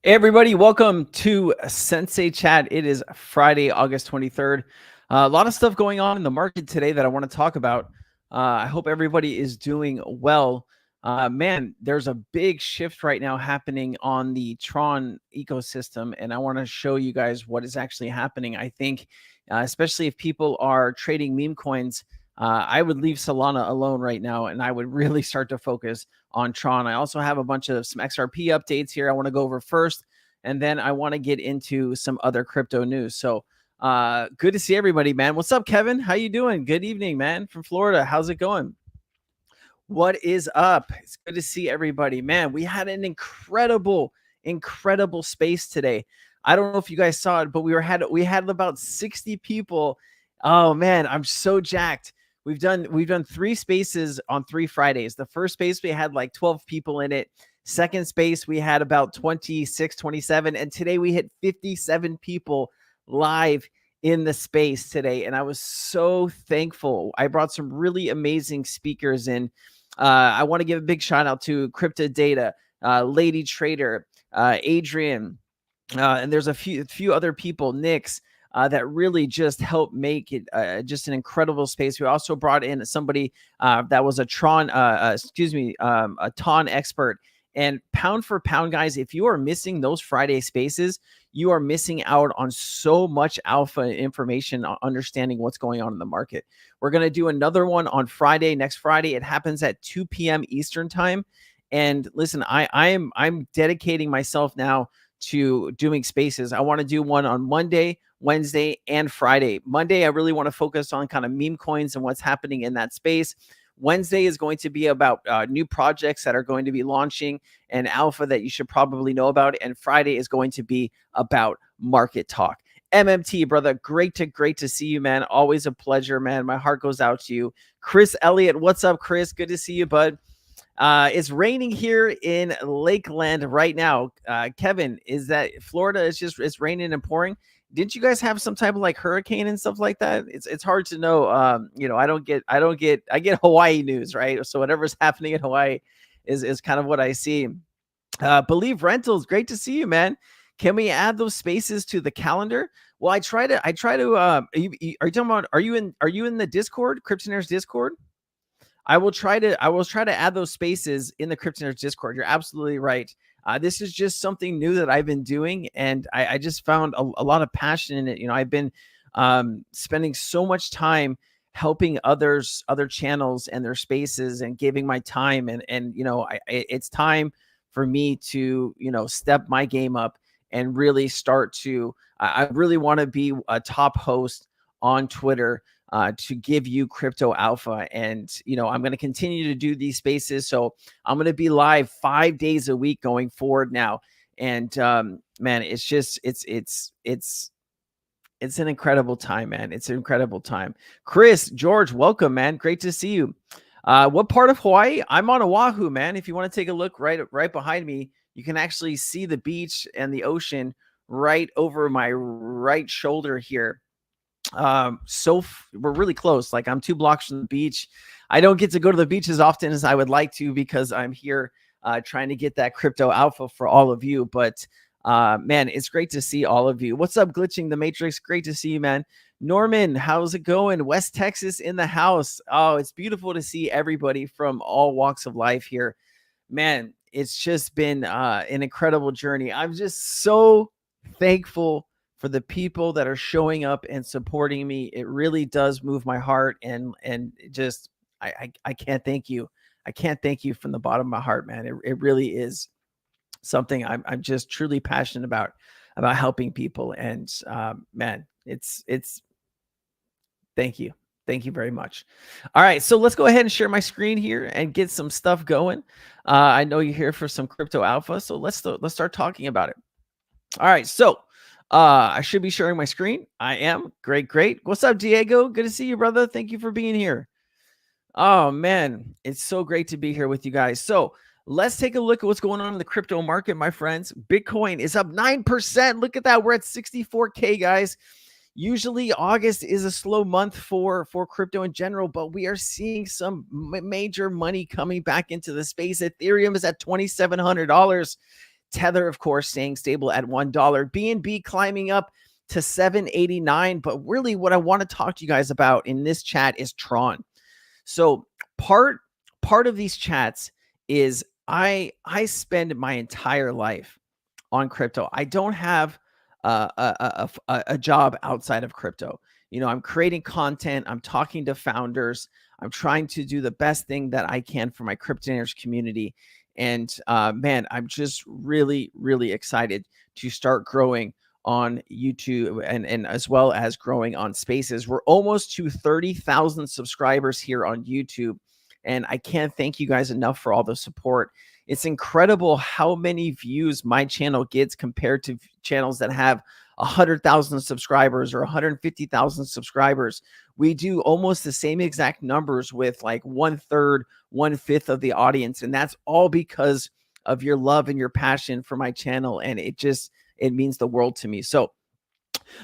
Hey everybody, welcome to Sensei Chat. It is Friday, August 23rd. A lot of stuff going on in the market today that I want to talk about. I hope everybody is doing well. Man, there's a big shift right now happening on the Tron ecosystem, and I want to show you guys what is actually happening. I think, especially if people are trading meme coins, I would leave Solana alone right now, and I would really start to focus on Tron. I also have a bunch of some XRP updates here I want to go over first, and then I want to get into some other crypto news. So good to see everybody, man. What's up, Kevin? How you doing? Good evening, man, from Florida. How's it going? What is up? It's good to see everybody, man. We had an incredible space today. I don't know if you guys saw it, but we had about 60 people. Oh man, I'm so jacked. We've done 3 spaces on 3 Fridays. The first space we had like 12 people in it. Second space we had about 26, 27, and today we hit 57 people live in the space today, and I was so thankful. I brought some really amazing speakers in. I want to give a big shout out to Crypto Data, Lady Trader, Adrian, and there's a few other people, Nix, that really just helped make it just an incredible space. We also brought in somebody that was a a Ton expert. And pound for pound, guys, if you are missing those Friday spaces, you are missing out on so much alpha information on understanding what's going on in the market. We're going to do another one on Friday, next Friday. It happens at 2 p.m. Eastern time. And listen, I'm dedicating myself now to doing spaces. I want to do one on Monday, Wednesday, and Friday. Monday, I really want to focus on kind of meme coins and what's happening in that space. Wednesday is going to be about new projects that are going to be launching and alpha that you should probably know about. And Friday is going to be about market talk. MMT, brother, great to see you, man. Always a pleasure, man. My heart goes out to you. Chris Elliott, what's up, Chris? Good to see you, bud. It's raining here in Lakeland right now. Kevin, is that Florida? It's raining and pouring. Didn't you guys have some type of like hurricane and stuff like that? It's hard to know. I get Hawaii news, right? So whatever's happening in Hawaii is kind of what I see. Believe Rentals, great to see you, man. Can we add those spaces to the calendar? Well, I try to. Are you talking about? Are you in the Discord, Cryptonairs Discord? I will try to add those spaces in the Cryptonairs Discord. You're absolutely right. This is just something new that I've been doing, and I just found a lot of passion in it. You know, I've been spending so much time helping other channels and their spaces and giving my time, and it's time for me to step my game up and really start to. I really want to be a top host on Twitter to give you crypto alpha. And, I'm going to continue to do these spaces. So I'm going to be live 5 days a week going forward now. And, man, it's just, it's an incredible time, man. It's an incredible time. Chris, George, welcome, man. Great to see you. What part of Hawaii? I'm on Oahu, man. If you want to take a look right behind me, you can actually see the beach and the ocean right over my right shoulder here. We're really close. Like, I'm 2 blocks from the beach. I don't get to go to the beach as often as I would like to because I'm here trying to get that crypto alpha for all of you. But man, it's great to see all of you. What's up, Glitching the Matrix? Great to see you, man. Norman, how's it going? West Texas in the house. Oh, it's beautiful to see everybody from all walks of life here. Man, it's just been an incredible journey. I'm just so thankful for the people that are showing up and supporting me. It really does move my heart, and just I can't thank you. I can't thank you from the bottom of my heart, man. It really is something I'm just truly passionate about helping people. And man, it's thank you. Thank you very much. All right, so let's go ahead and share my screen here and get some stuff going. I know you're here for some crypto alpha, so let's start talking about it. All right, so I should be sharing my screen. I am. Great. What's up, Diego? Good to see you, brother. Thank you for being here. Oh, man. It's so great to be here with you guys. So let's take a look at what's going on in the crypto market, my friends. Bitcoin is up 9%. Look at that. We're at 64K, guys. Usually August is a slow month for crypto in general, but we are seeing some major money coming back into the space. Ethereum is at $2,700. Tether, of course, staying stable at $1. BNB climbing up to 7.89. But really what I want to talk to you guys about in this chat is Tron. So part of these chats is I spend my entire life on crypto. I don't have a job outside of crypto. I'm creating content. I'm talking to founders. I'm trying to do the best thing that I can for my Cryptonairs community. And man, I'm just really, really excited to start growing on YouTube and as well as growing on Spaces. We're almost to 30,000 subscribers here on YouTube. And I can't thank you guys enough for all the support. It's incredible how many views my channel gets compared to channels that have 100,000 subscribers or 150,000 subscribers. We do almost the same exact numbers with like 1/3, 1/5 of the audience. And that's all because of your love and your passion for my channel. And it means the world to me. So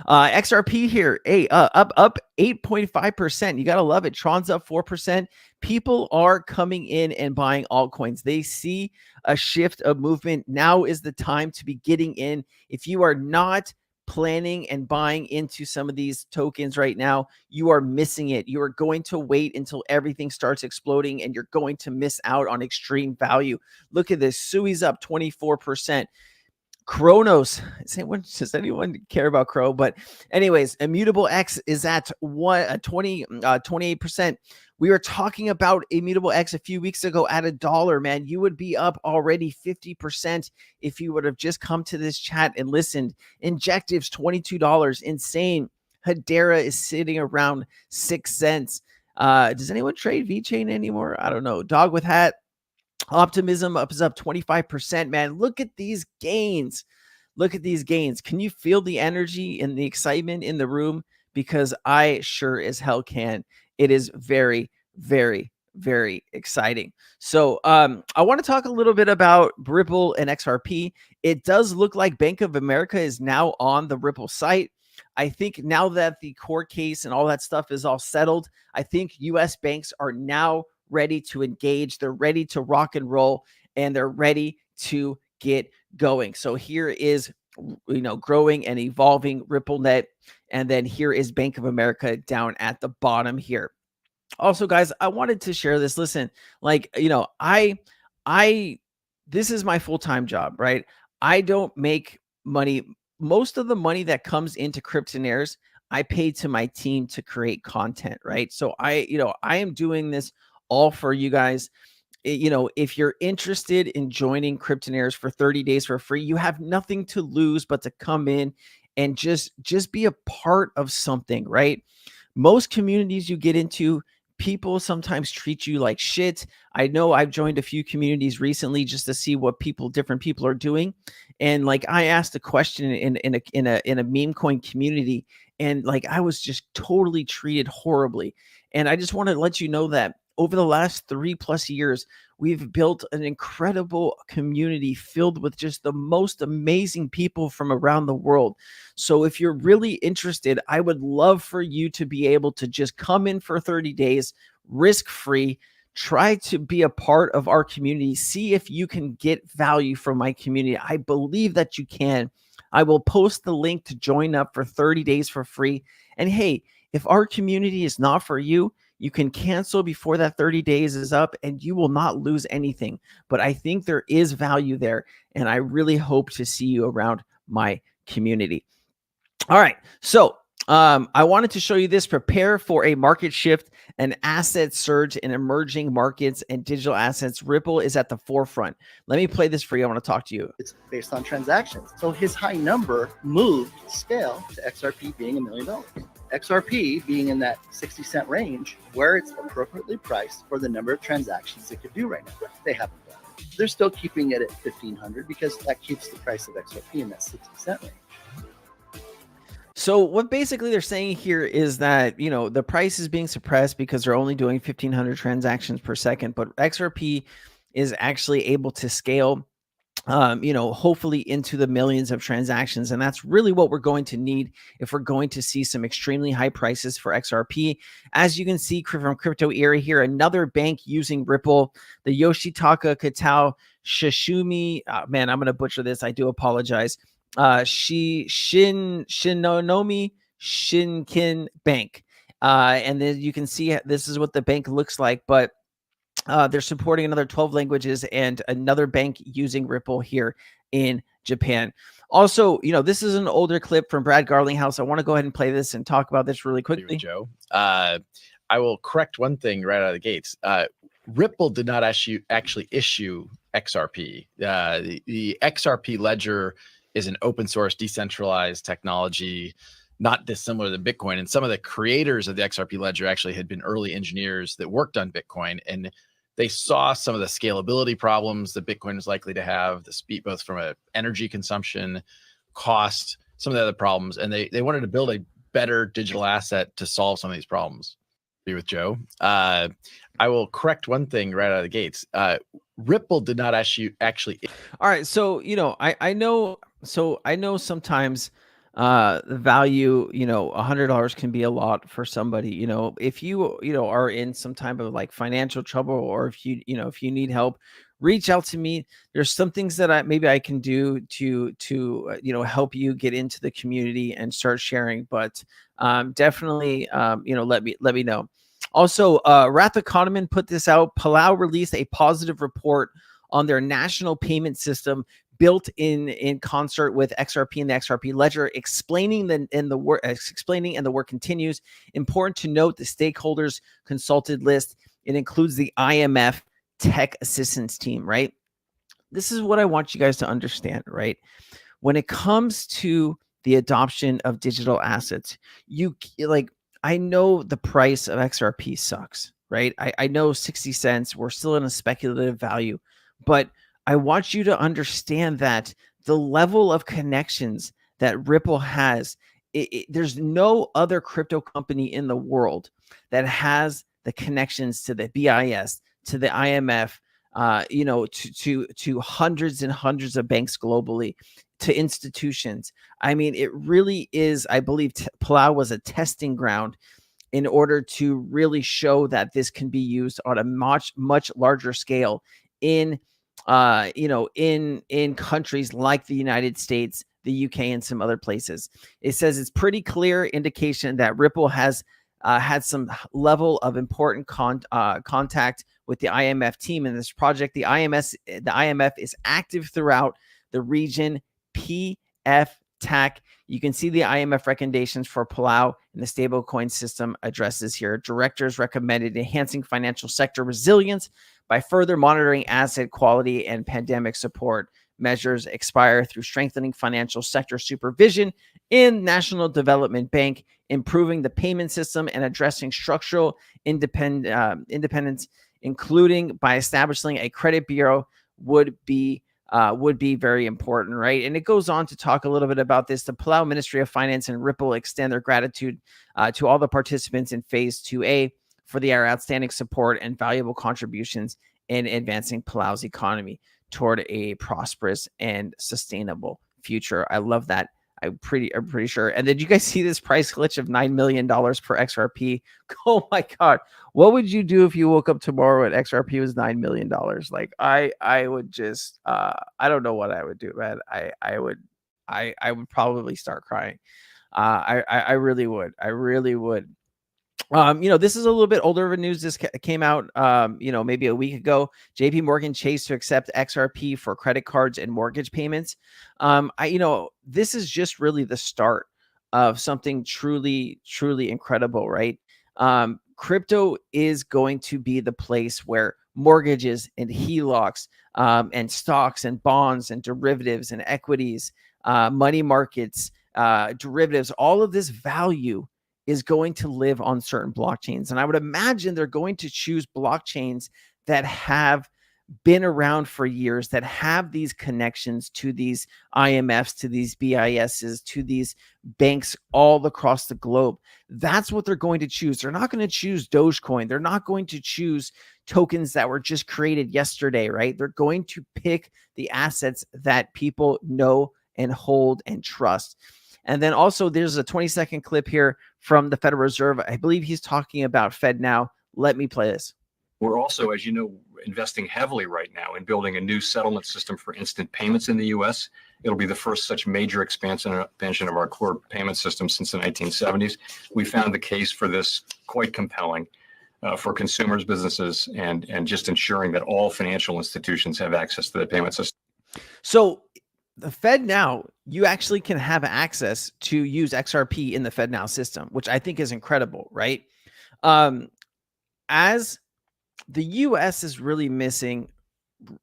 XRP here, up 8.5%. You got to love it. Tron's up 4%. People are coming in and buying altcoins. They see a shift of movement. Now is the time to be getting in. If you are not planning and buying into some of these tokens right now, you are missing it. You are going to wait until everything starts exploding and you're going to miss out on extreme value. Look at this. Sui's up 24%. Kronos, does anyone care about Crow? But anyways, Immutable X is at 28%. We were talking about Immutable X a few weeks ago at $1, man. You would be up already 50% if you would have just come to this chat and listened. Injectives, $22, insane. Hedera is sitting around 6 cents. Does anyone trade VeChain anymore? I don't know. Dog with Hat, Optimism is up 25%, man. Look at these gains. Look at these gains. Can you feel the energy and the excitement in the room? Because I sure as hell can. It is very, very, very exciting. So I want to talk a little bit about Ripple and XRP. It does look like Bank of America is now on the Ripple site. I think now that the court case and all that stuff is all settled, I think US banks are now ready to engage. They're ready to rock and roll, and they're ready to get going. So here is, growing and evolving RippleNet. And then here is Bank of America down at the bottom here. Also, guys, I wanted to share this. Listen, this is my full-time job, right? I don't make money. Most of the money that comes into Cryptonairs, I pay to my team to create content, right? So I am doing this all for you guys. If you're interested in joining Cryptonairs for 30 days for free, you have nothing to lose but to come in and just be a part of something, right? Most communities you get into, people sometimes treat you like shit. I know I've joined a few communities recently just to see what different people are doing. And I asked a question in a meme coin community, and I was just totally treated horribly. And I just want to let you know that over the last 3+ years, we've built an incredible community filled with just the most amazing people from around the world. So if you're really interested, I would love for you to be able to just come in for 30 days, risk-free, try to be a part of our community, see if you can get value from my community. I believe that you can. I will post the link to join up for 30 days for free. And hey, if our community is not for you, you can cancel before that 30 days is up and you will not lose anything. But I think there is value there, and I really hope to see you around my community. All right. So I wanted to show you this. Prepare for a market shift, an asset surge in emerging markets and digital assets. Ripple is at the forefront. Let me play this for you. I want to talk to you. It's based on transactions. So his high number moved scale to XRP being $1 million. XRP being in that 60-cent range where it's appropriately priced for the number of transactions it could do right now. They haven't done it. They're still keeping it at 1,500 because that keeps the price of XRP in that 60-cent range. So what basically they're saying here is that, the price is being suppressed because they're only doing 1,500 transactions per second, but XRP is actually able to scale hopefully into the millions of transactions. And that's really what we're going to need if we're going to see some extremely high prices for XRP. As you can see from Crypto Era here, another bank using Ripple, the Yoshitaka Katao Shishumi. Man, I'm going to butcher this. I do apologize. Shinonomi Shinkin Bank. And then you can see this is what the bank looks like, but they're supporting another 12 languages and another bank using Ripple here in Japan. Also, this is an older clip from Brad Garlinghouse. I want to go ahead and play this and talk about this really quickly. Joe, I will correct one thing right out of the gates. Ripple did not actually issue XRP. The XRP ledger is an open source, decentralized technology, not dissimilar to Bitcoin. And some of the creators of the XRP ledger actually had been early engineers that worked on Bitcoin, and they saw some of the scalability problems that Bitcoin was likely to have, the speed, both from a energy consumption, cost, some of the other problems. And they wanted to build a better digital asset to solve some of these problems. Agree with Joe. I will correct one thing right out of the gates. Ripple did not actually. All right. So, I know sometimes the value, $100 can be a lot for somebody. If you are in some type of like financial trouble, or if you need help, reach out to me. There's some things that I can do to help you get into the community and start sharing, but definitely let me know. Also, Ratha Kahneman put this out. Palau released a positive report on their national payment system built in concert with XRP and the XRP ledger, explaining and the work continues. Important to note the stakeholders consulted list. It includes the IMF tech assistance team, right? This is what I want you guys to understand, right? When it comes to the adoption of digital assets, I know the price of XRP sucks, right? I know 60 cents, we're still in a speculative value, but I want you to understand that the level of connections that Ripple has, there's no other crypto company in the world that has the connections to the BIS, to the IMF, to hundreds and hundreds of banks globally, to institutions. I mean, it really is, I believe Palau was a testing ground in order to really show that this can be used on a much larger scale in countries like the United States, the UK, and some other places. It says it's pretty clear indication that Ripple has had some level of important contact with the IMF team in this project. The IMF is active throughout the region. PFTAC. You can see the IMF recommendations for Palau and the stablecoin system addresses here. Directors recommended enhancing financial sector resilience by further monitoring asset quality and pandemic support measures expire through strengthening financial sector supervision in National Development Bank, improving the payment system, and addressing structural independence, including by establishing a credit bureau would be very important, right? And it goes on to talk a little bit about this. The Palau Ministry of Finance and Ripple extend their gratitude to all the participants in Phase 2A for their outstanding support and valuable contributions in advancing Palau's economy toward a prosperous and sustainable future. I love that. I'm pretty sure. And did you guys see this price glitch of $9 million per XRP? Oh my God. What would you do if you woke up tomorrow and XRP was $9 million? Like I would just, I don't know what I would do, man. I would probably start crying. I really would. I really would. This is a little bit older of a news. This came out, maybe a week ago. JP Morgan Chase to accept XRP for credit cards and mortgage payments. This is just really the start of something truly, truly incredible, right? Crypto is going to be the place where mortgages and HELOCs, and stocks and bonds and derivatives and equities, money markets, derivatives, all of this value is going to live on certain blockchains. And I would imagine they're going to choose blockchains that have been around for years, that have these connections to these IMFs, to these BISs, to these banks all across the globe. That's what they're going to choose. They're not going to choose Dogecoin. They're not going to choose tokens that were just created yesterday, right? They're going to pick the assets that people know and hold and trust. And then also there's a 20-second clip here from the Federal Reserve. I believe he's talking about FedNow. Let me play this. We're also, as you know, investing heavily right now in building a new settlement system for instant payments in the U.S. It'll be the first such major expansion of our core payment system since the 1970s. We found the case for this quite compelling for consumers, businesses, and just ensuring that all financial institutions have access to the payment system. So the FedNow, you actually can have access to use XRP in the FedNow system, which I think is incredible, right? As the US is really missing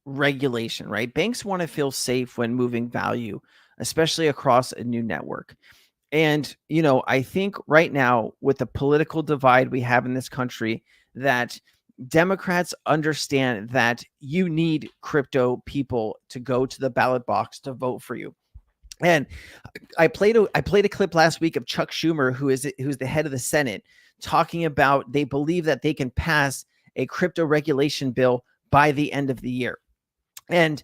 regulation, right? Banks want to feel safe when moving value, especially across a new network. And, I think right now with the political divide we have in this country, that Democrats understand that you need crypto people to go to the ballot box to vote for you. And I played a clip last week of Chuck Schumer, who's the head of the Senate, talking about they believe that they can pass a crypto regulation bill by the end of the year. And,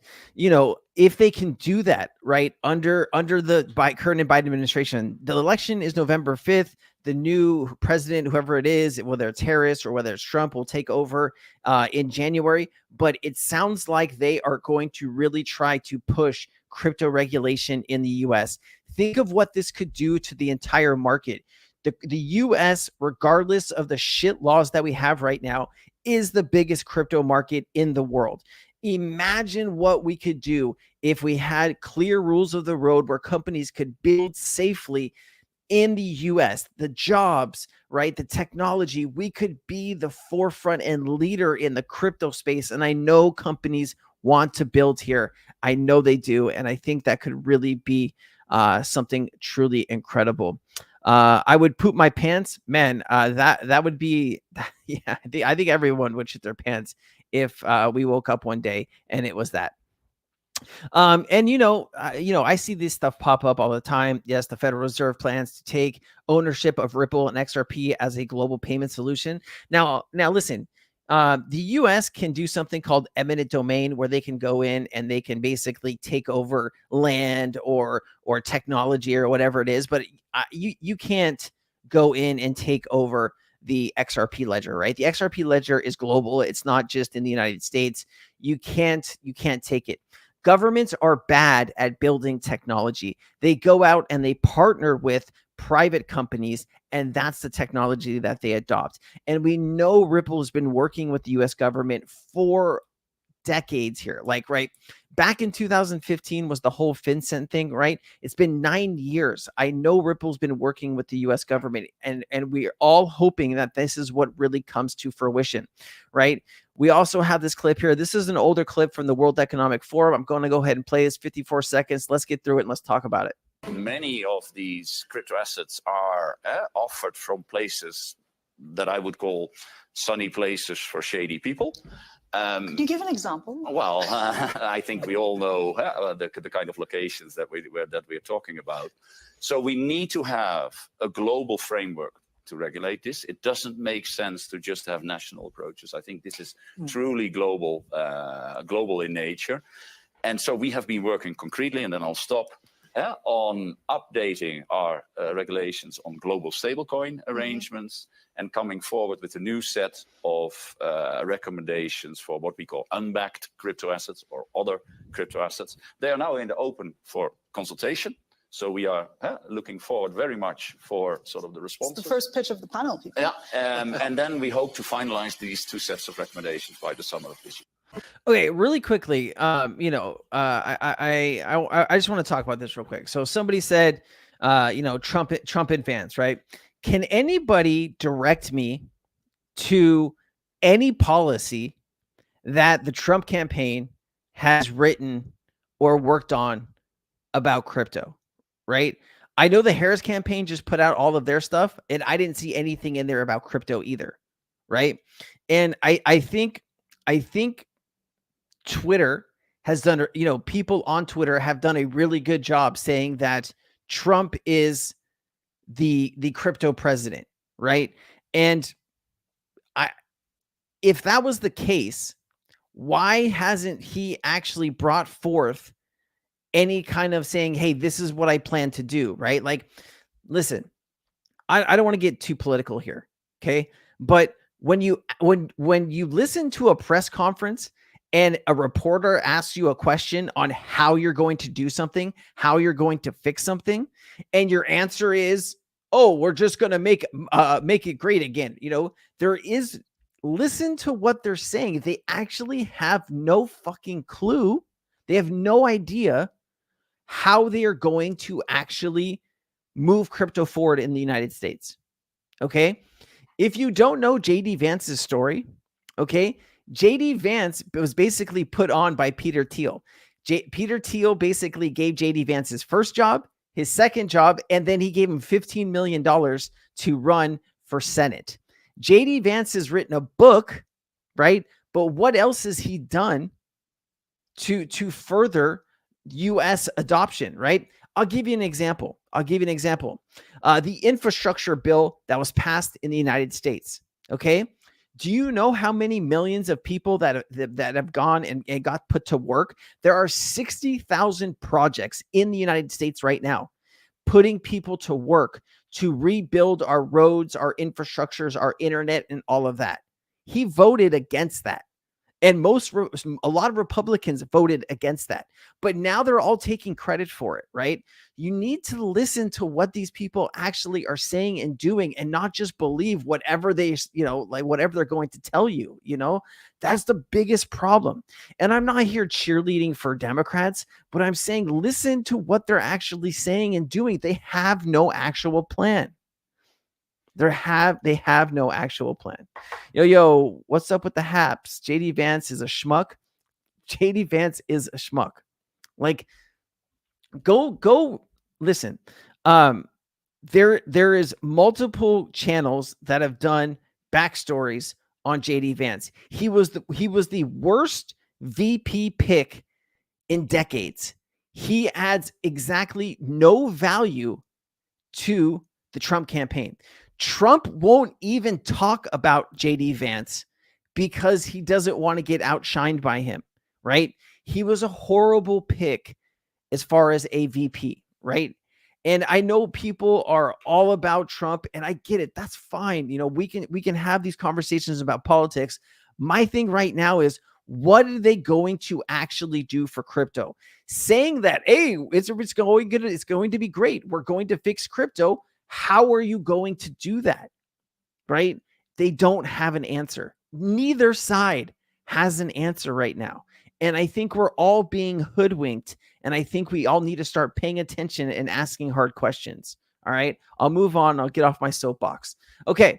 if they can do that, right, under the current Biden administration, the election is November 5th. The new president, whoever it is, whether it's Harris or whether it's Trump, will take over in January. But it sounds like they are going to really try to push crypto regulation in the U.S. Think of what this could do to the entire market. The U.S., regardless of the shit laws that we have right now, is the biggest crypto market in the world. Imagine what we could do if we had clear rules of the road where companies could build safely in the US, the jobs, right? The technology. We could be the forefront and leader in the crypto space. And I know companies want to build here. I know they do. And I think that could really be something truly incredible. I would poop my pants, man. That would be, yeah. I think everyone would shit their pants if we woke up one day and it was that. And I see this stuff pop up all the time. Yes, the Federal Reserve plans to take ownership of Ripple and XRP as a global payment solution. Now listen. The U.S. can do something called eminent domain, where they can go in and they can basically take over land or technology or whatever it is. But you can't go in and take over the XRP ledger, right? The XRP ledger is global. It's not just in the United States. You can't take it. Governments are bad at building technology. They go out and they partner with private companies, and that's the technology that they adopt. And we know Ripple has been working with the US government for decades here. Like, right, back in 2015 was the whole FinCEN thing, right? It's been 9 years. I know Ripple's been working with the US government, and we're all hoping that this is what really comes to fruition, right? We also have this clip here. This is an older clip from the World Economic Forum. I'm going to go ahead and play this, 54 seconds. Let's get through it and let's talk about it. Many of these crypto assets are offered from places that I would call sunny places for shady people. Could you give an example? Well, I think we all know the kind of locations that we're talking about. So we need to have a global framework to regulate this. It doesn't make sense to just have national approaches. I think this is truly global in nature. And so we have been working concretely, and then I'll stop, on updating our regulations on global stablecoin arrangements and coming forward with a new set of recommendations for what we call unbacked crypto assets or other crypto assets. They are now in the open for consultation. So we are looking forward very much for sort of the responses. It's the first pitch of the panel, people. Yeah, and then we hope to finalize these two sets of recommendations by the summer of this year. Okay, really quickly, I just want to talk about this real quick. So somebody said, Trump fans, right? Can anybody direct me to any policy that the Trump campaign has written or worked on about crypto, right? I know the Harris campaign just put out all of their stuff, and I didn't see anything in there about crypto either, right? And I think Twitter has done, people on Twitter have done a really good job saying that Trump is the crypto president, right? And if that was the case, why hasn't he actually brought forth any kind of saying, hey, this is what I plan to do, right? Like, listen, I don't want to get too political here, okay? But when you listen to a press conference and a reporter asks you a question on how you're going to do something, how you're going to fix something, and your answer is, oh, we're just going to make it great again. Listen to what they're saying. They actually have no fucking clue. They have no idea how they are going to actually move crypto forward in the United States. Okay. If you don't know JD Vance's story, okay, JD Vance was basically put on by Peter Thiel. Peter Thiel basically gave JD Vance his first job, his second job, and then he gave him $15 million to run for Senate. JD Vance has written a book, right? But what else has he done to further US adoption, right? I'll give you an example. The infrastructure bill that was passed in the United States. Okay. Do you know how many millions of people that have gone and got put to work? There are 60,000 projects in the United States right now, putting people to work to rebuild our roads, our infrastructures, our internet, and all of that. He voted against that. And a lot of Republicans voted against that, but now they're all taking credit for it, right? You need to listen to what these people actually are saying and doing, and not just believe whatever whatever they're going to tell you. That's the biggest problem. And I'm not here cheerleading for Democrats, but I'm saying listen to what they're actually saying and doing. They have no actual plan. They have no actual plan. Yo, what's up with the haps? JD Vance is a schmuck. JD Vance is a schmuck. Like, go listen. There is multiple channels that have done backstories on JD Vance. He was the worst VP pick in decades. He adds exactly no value to the Trump campaign. Trump won't even talk about JD Vance because he doesn't want to get outshined by him, right? He was a horrible pick as far as a VP, right? And I know people are all about Trump, and I get it. That's fine. We can have these conversations about politics. My thing right now is, what are they going to actually do for crypto? Saying that, hey, it's going to be great. We're going to fix crypto. How are you going to do that? Right? They don't have an answer. Neither side has an answer right now. And I think we're all being hoodwinked. And I think we all need to start paying attention and asking hard questions. All right. I'll move on. I'll get off my soapbox. Okay.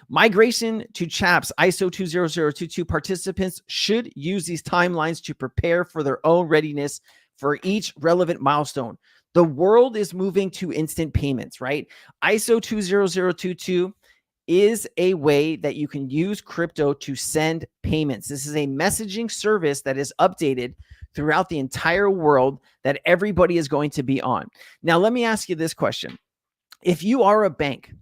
Migration to CHAPS ISO 20022 participants should use these timelines to prepare for their own readiness for each relevant milestone. The world is moving to instant payments, right? ISO 20022 is a way that you can use crypto to send payments. This is a messaging service that is updated throughout the entire world that everybody is going to be on. Now, let me ask you this question. If you are a bank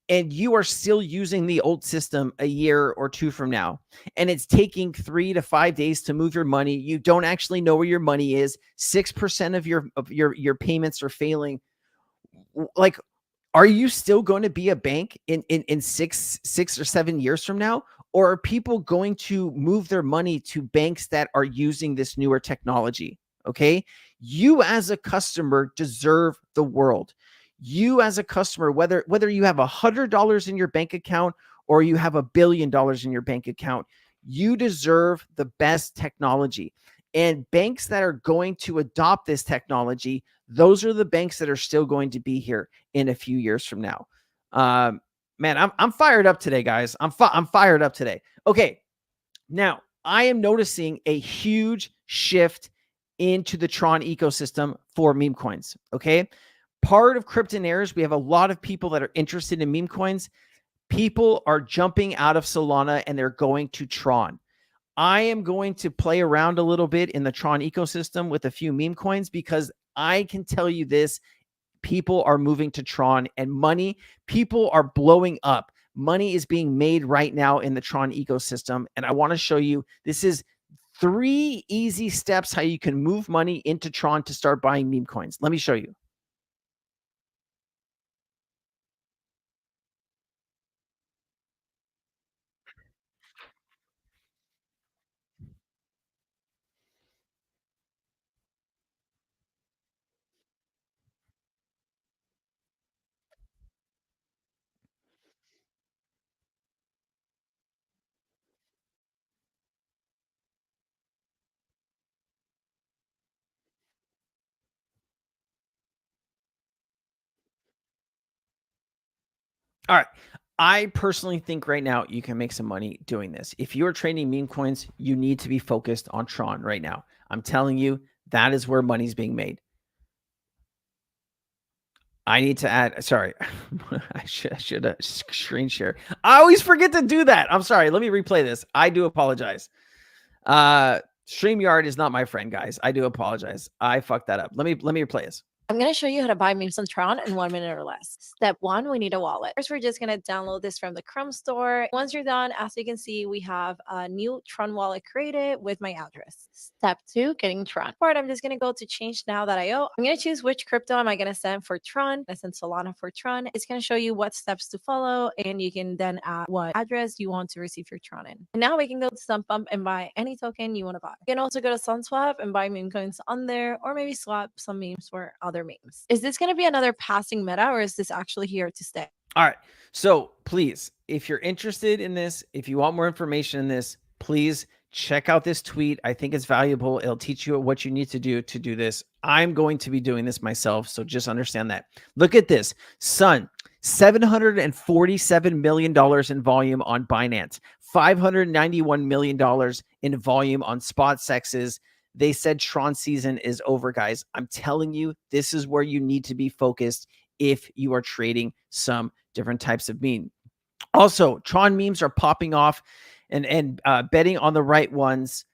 and you are still using the old system a year or two from now, and it's taking 3 to 5 days to move your money, you don't actually know where your money is, 6% of your payments are failing. Like, are you still going to be a bank in 6 or 7 years from now? Or are people going to move their money to banks that are using this newer technology? Okay. You as a customer deserve the world. You as a customer, whether you have $100 in your bank account or you have $1 billion in your bank account, you deserve the best technology. And banks that are going to adopt this technology, those are the banks that are still going to be here in a few years from now. Man, I'm fired up today, guys. I'm fired up today. Okay, now I am noticing a huge shift into the Tron ecosystem for meme coins. Okay. Part of Cryptonairs, we have a lot of people that are interested in meme coins. People are jumping out of Solana and they're going to Tron. I am going to play around a little bit in the Tron ecosystem with a few meme coins because I can tell you this, people are moving to Tron and people are blowing up. money is being made right now in the Tron ecosystem. And I want to show you, this is 3 easy steps how you can move money into Tron to start buying meme coins. Let me show you. All right. I personally think right now you can make some money doing this. If you're trading meme coins, you need to be focused on Tron right now. I'm telling you, that is where money's being made. I need to add, sorry, I should screen share. I always forget to do that. I'm sorry. Let me replay this. I do apologize. StreamYard is not my friend, guys. I do apologize. I fucked that up. Let me replay this. I'm going to show you how to buy memes on Tron in 1 minute or less. Step 1, we need a wallet. First, we're just going to download this from the Chrome store. Once you're done, as you can see, we have a new Tron wallet created with my address. Step 2, getting Tron. For it, I'm just going to go to change.now.io. I'm going to choose which crypto am I going to send for Tron. I send Solana for Tron. It's going to show you what steps to follow, and you can then add what address you want to receive your Tron in. And now we can go to SunPump and buy any token you want to buy. You can also go to SunSwap and buy meme coins on there, or maybe swap some memes for other memes. Is this going to be another passing meta, or is this actually here to stay? All right. So please, if you're interested in this, if you want more information in this, please check out this tweet. I think it's valuable. It'll teach you what you need to do this. I'm going to be doing this myself. So just understand that. Look at this. Sun, $747 million in volume on Binance, $591 million in volume on Spot Sexes. They said Tron season is over, guys. I'm telling you, this is where you need to be focused if you are trading some different types of meme. Also, Tron memes are popping off, and betting on the right ones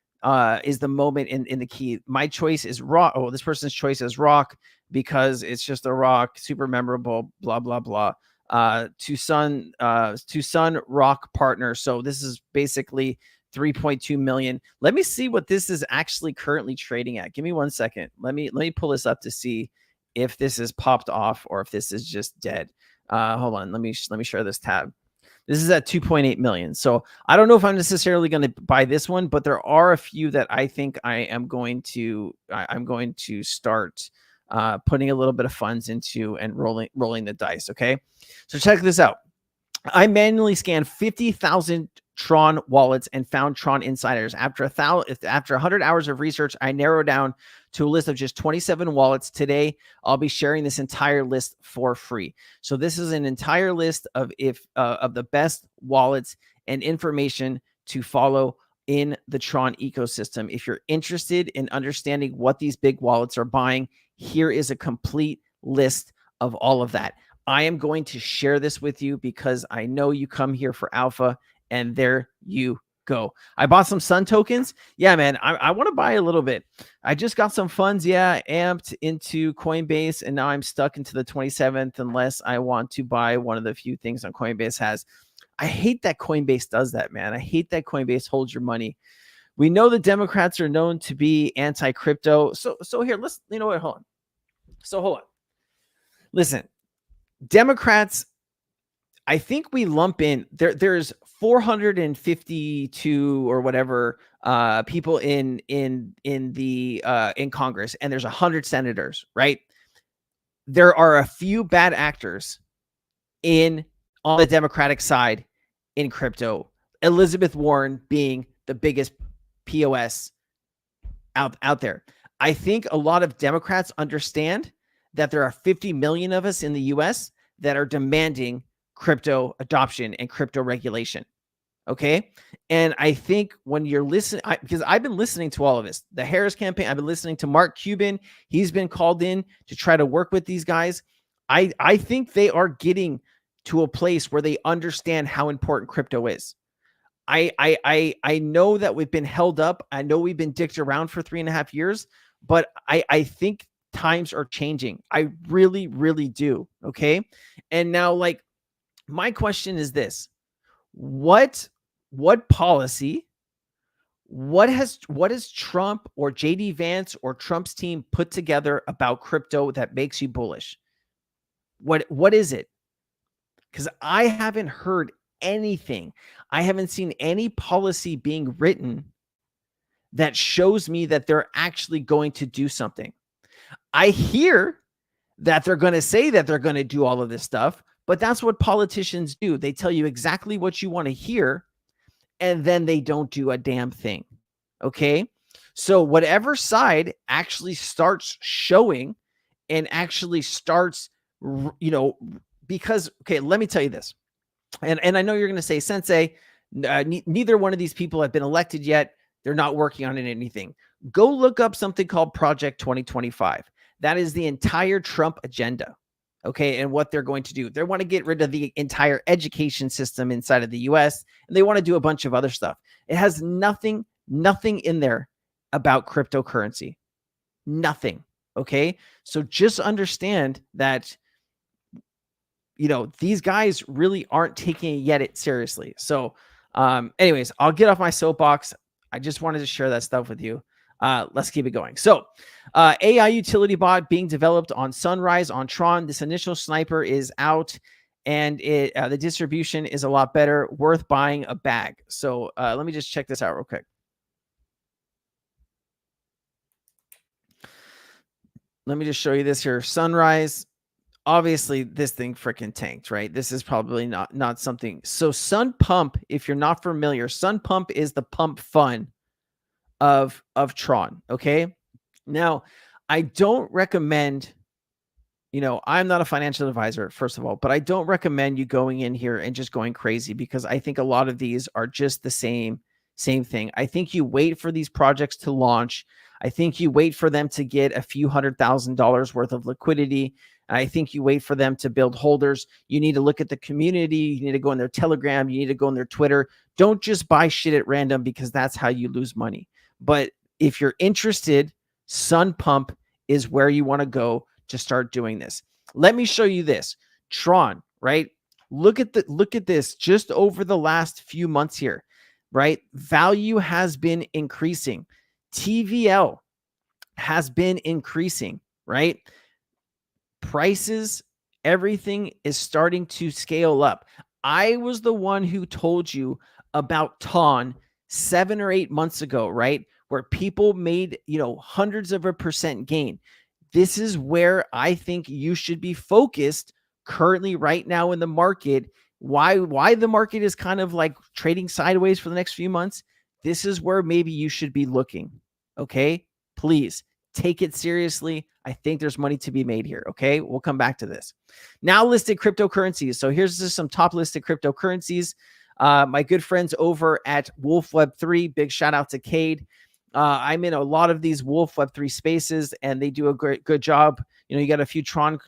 is the moment in the key. My choice is Rock. Oh, this person's choice is Rock because it's just a rock, super memorable, blah, blah, blah. To Sun Rock partner. So this is basically 3.2 million. Let me see what this is actually currently trading at. Give me 1 second. Let me pull this up to see if this is popped off or if this is just dead. Hold on. Let me share this tab. This is at 2.8 million. So I don't know if I'm necessarily going to buy this one, but there are a few that I think I'm going to start putting a little bit of funds into and rolling the dice. Okay. So check this out. I manually scanned 50,000 Tron wallets and found Tron Insiders. After 100 hours of research, I narrowed down to a list of just 27 wallets. Today, I'll be sharing this entire list for free. So this is an entire list of the best wallets and information to follow in the Tron ecosystem. If you're interested in understanding what these big wallets are buying, here is a complete list of all of that. I am going to share this with you because I know you come here for alpha, and there you go. I bought some Sun tokens. Yeah, man, I want to buy a little bit. I just got some funds, amped into Coinbase, and now I'm stuck into the 27th unless I want to buy one of the few things on Coinbase has. I hate that Coinbase does that, man. I hate that Coinbase holds your money. We know the Democrats are known to be anti-crypto. So here, let's, you know what, hold on. Hold on. Listen, Democrats, I think we lump in there's 452 or whatever people in Congress, and there's 100 senators, right? There are a few bad actors on the Democratic side in crypto. Elizabeth Warren being the biggest POS out there. I think a lot of Democrats understand that there are 50 million of us in the US that are demanding crypto adoption and crypto regulation. Okay. And I think when you're listening, because I've been listening to all of this, the Harris campaign, I've been listening to Mark Cuban. He's been called in to try to work with these guys. I think they are getting to a place where they understand how important crypto is. I know that we've been held up. I know we've been dicked around for 3.5 years, but I think times are changing. I really, really do. Okay. And now, like, my question is this. what policy, what has Trump or JD Vance or Trump's team put together about crypto that makes you bullish? What is it? Because I haven't heard anything. I haven't seen any policy being written that shows me that they're actually going to do something. I hear that they're going to say that they're going to do all of this stuff, but that's what politicians do. They tell you exactly what you want to hear, and then they don't do a damn thing. Okay? So whatever side actually starts showing and actually starts, because, okay, let me tell you this. And I know you're going to say, Sensei, neither one of these people have been elected yet. They're not working on anything. Go look up something called Project 2025. That is the entire Trump agenda. Okay. And what they're going to do. They want to get rid of the entire education system inside of the US, and they want to do a bunch of other stuff. It has nothing in there about cryptocurrency. Nothing. Okay. So just understand that, these guys really aren't taking it seriously. So, anyways, I'll get off my soapbox. I just wanted to share that stuff with you. Let's keep it going. So, AI utility bot being developed on Sunrise on Tron. This initial sniper is out, and the distribution is a lot better. Worth buying a bag. So, let me just check this out real quick. Let me just show you this here. Sunrise. Obviously, this thing freaking tanked, right? This is probably not something. So Sun Pump, if you're not familiar, Sun Pump is the pump fund of Tron, okay? Now, I don't recommend, I'm not a financial advisor, first of all, but I don't recommend you going in here and just going crazy, because I think a lot of these are just the same thing. I think you wait for these projects to launch. I think you wait for them to get a few $100,000 worth of liquidity. I think you wait for them to build holders. You need to look at the community. You need to go in their Telegram. You need to go in their Twitter. Don't just buy shit at random, because that's how you lose money. But if you're interested, Sun Pump is where you want to go to start doing this. Let me show you this. Tron, right? Look at this just over the last few months here, right? Value has been increasing. TVL has been increasing, right? Prices, everything is starting to scale up. I was the one who told you about Tron 7 or 8 months ago, right? Where people made, hundreds of % gain. This is where I think you should be focused currently right now in the market. Why the market is kind of like trading sideways for the next few months. This is where maybe you should be looking. Okay, please take it seriously. I think there's money to be made here. Okay, we'll come back to this. Now, listed cryptocurrencies. So here's just some top listed cryptocurrencies. My good friends over at Wolf Web 3, big shout out to Cade. I'm in a lot of these Wolf Web 3 spaces, and they do a good job. You got a few Tron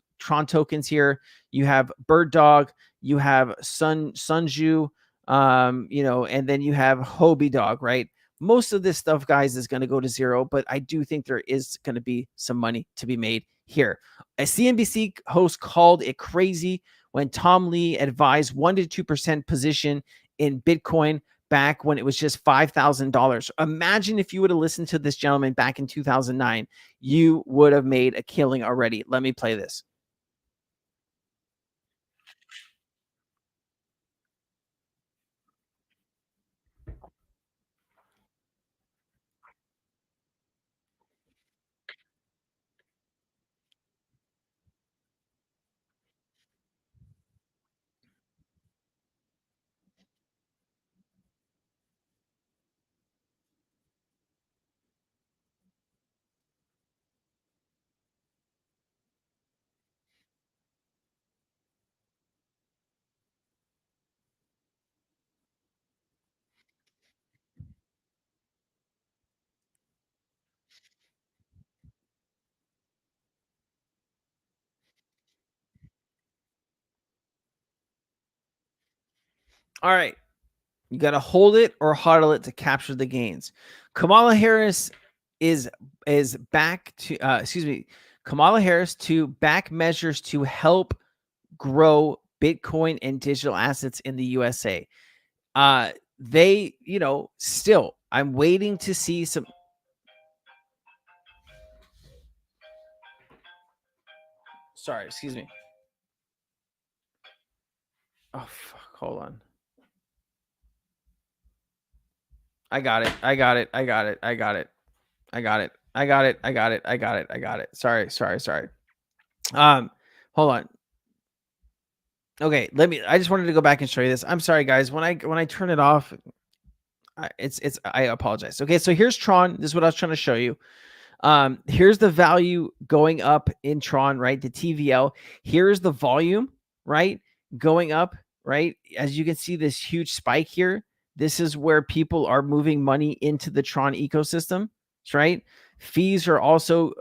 tokens here. You have Bird Dog, you have Sunju, and then you have Hobie Dog, right? Most of this stuff, guys, is going to go to zero, but I do think there is going to be some money to be made here. A CNBC host called it crazy when Tom Lee advised 1 to 2% position in Bitcoin back when it was just $5,000. Imagine if you would have listened to this gentleman back in 2009, you would have made a killing already. Let me play this. All right. You got to hold it or hodl it to capture the gains. Kamala Harris is back to Kamala Harris to back measures to help grow Bitcoin and digital assets in the USA. they, you know, still, I'm waiting to see some. Sorry, excuse me. Oh, fuck, hold on. I got it. Sorry. Hold on. Okay, I just wanted to go back and show you this. I'm sorry, guys. When I turn it off, I apologize. Okay, so here's Tron. This is what I was trying to show you. Here's the value going up in Tron, right? The TVL. Here's the volume, right? Going up, right? As you can see, this huge spike here. This is where people are moving money into the Tron ecosystem, right? Fees are also,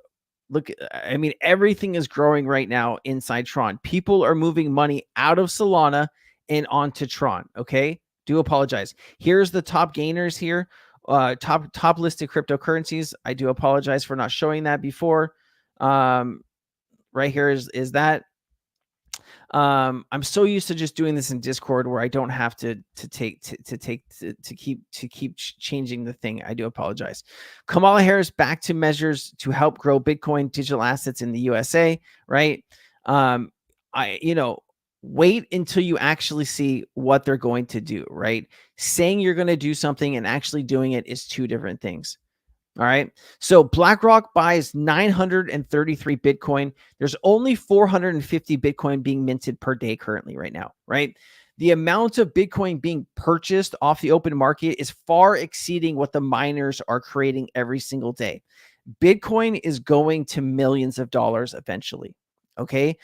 look, I mean, everything is growing right now inside Tron. People are moving money out of Solana and onto Tron, okay? Do apologize. Here's the top gainers here. Top listed cryptocurrencies. I do apologize for not showing that before. Right here is that. I'm so used to just doing this in Discord where I don't have to keep changing the thing. I do apologize. Kamala Harris back to measures to help grow Bitcoin digital assets in the USA. Right. Wait until you actually see what they're going to do. Right. Saying you're going to do something and actually doing it is two different things. All right. So BlackRock buys 933 Bitcoin. There's only 450 Bitcoin being minted per day currently right now, right? The amount of Bitcoin being purchased off the open market is far exceeding what the miners are creating every single day. Bitcoin is going to millions of dollars eventually. Okay.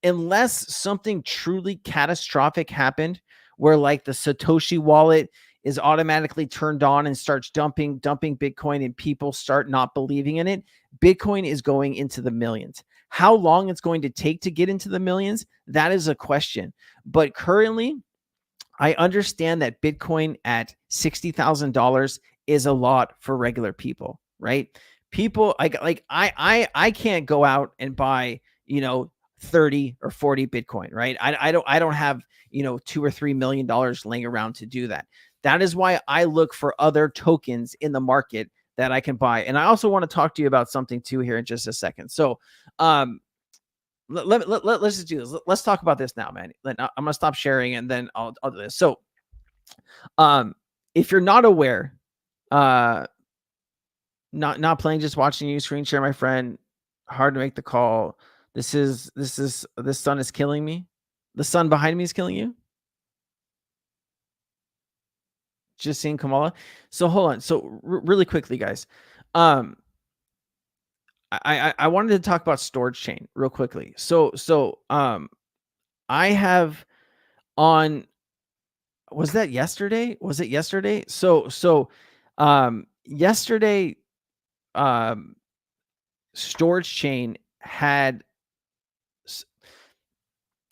Unless something truly catastrophic happened where like the Satoshi wallet is automatically turned on and starts dumping Bitcoin and people start not believing in it, Bitcoin is going into the millions. How long it's going to take to get into the millions, that is a question. But currently, I understand that Bitcoin at $60,000 is a lot for regular people, right? People I can't go out and buy, 30 or 40 Bitcoin, right? I don't have, $2 or $3 million laying around to do that. That is why I look for other tokens in the market that I can buy. And I also want to talk to you about something too here in just a second. So let's just do this. Let's talk about this now, man. I'm going to stop sharing and then I'll do this. So if you're not aware, not playing, just watching you screen share, my friend, hard to make the call. This sun is killing me. The sun behind me is killing you. Just seeing Kamala. So hold on. So really quickly, guys. I wanted to talk about storage chain real quickly. So I have on, was that yesterday? Was it yesterday? So yesterday, storage chain had,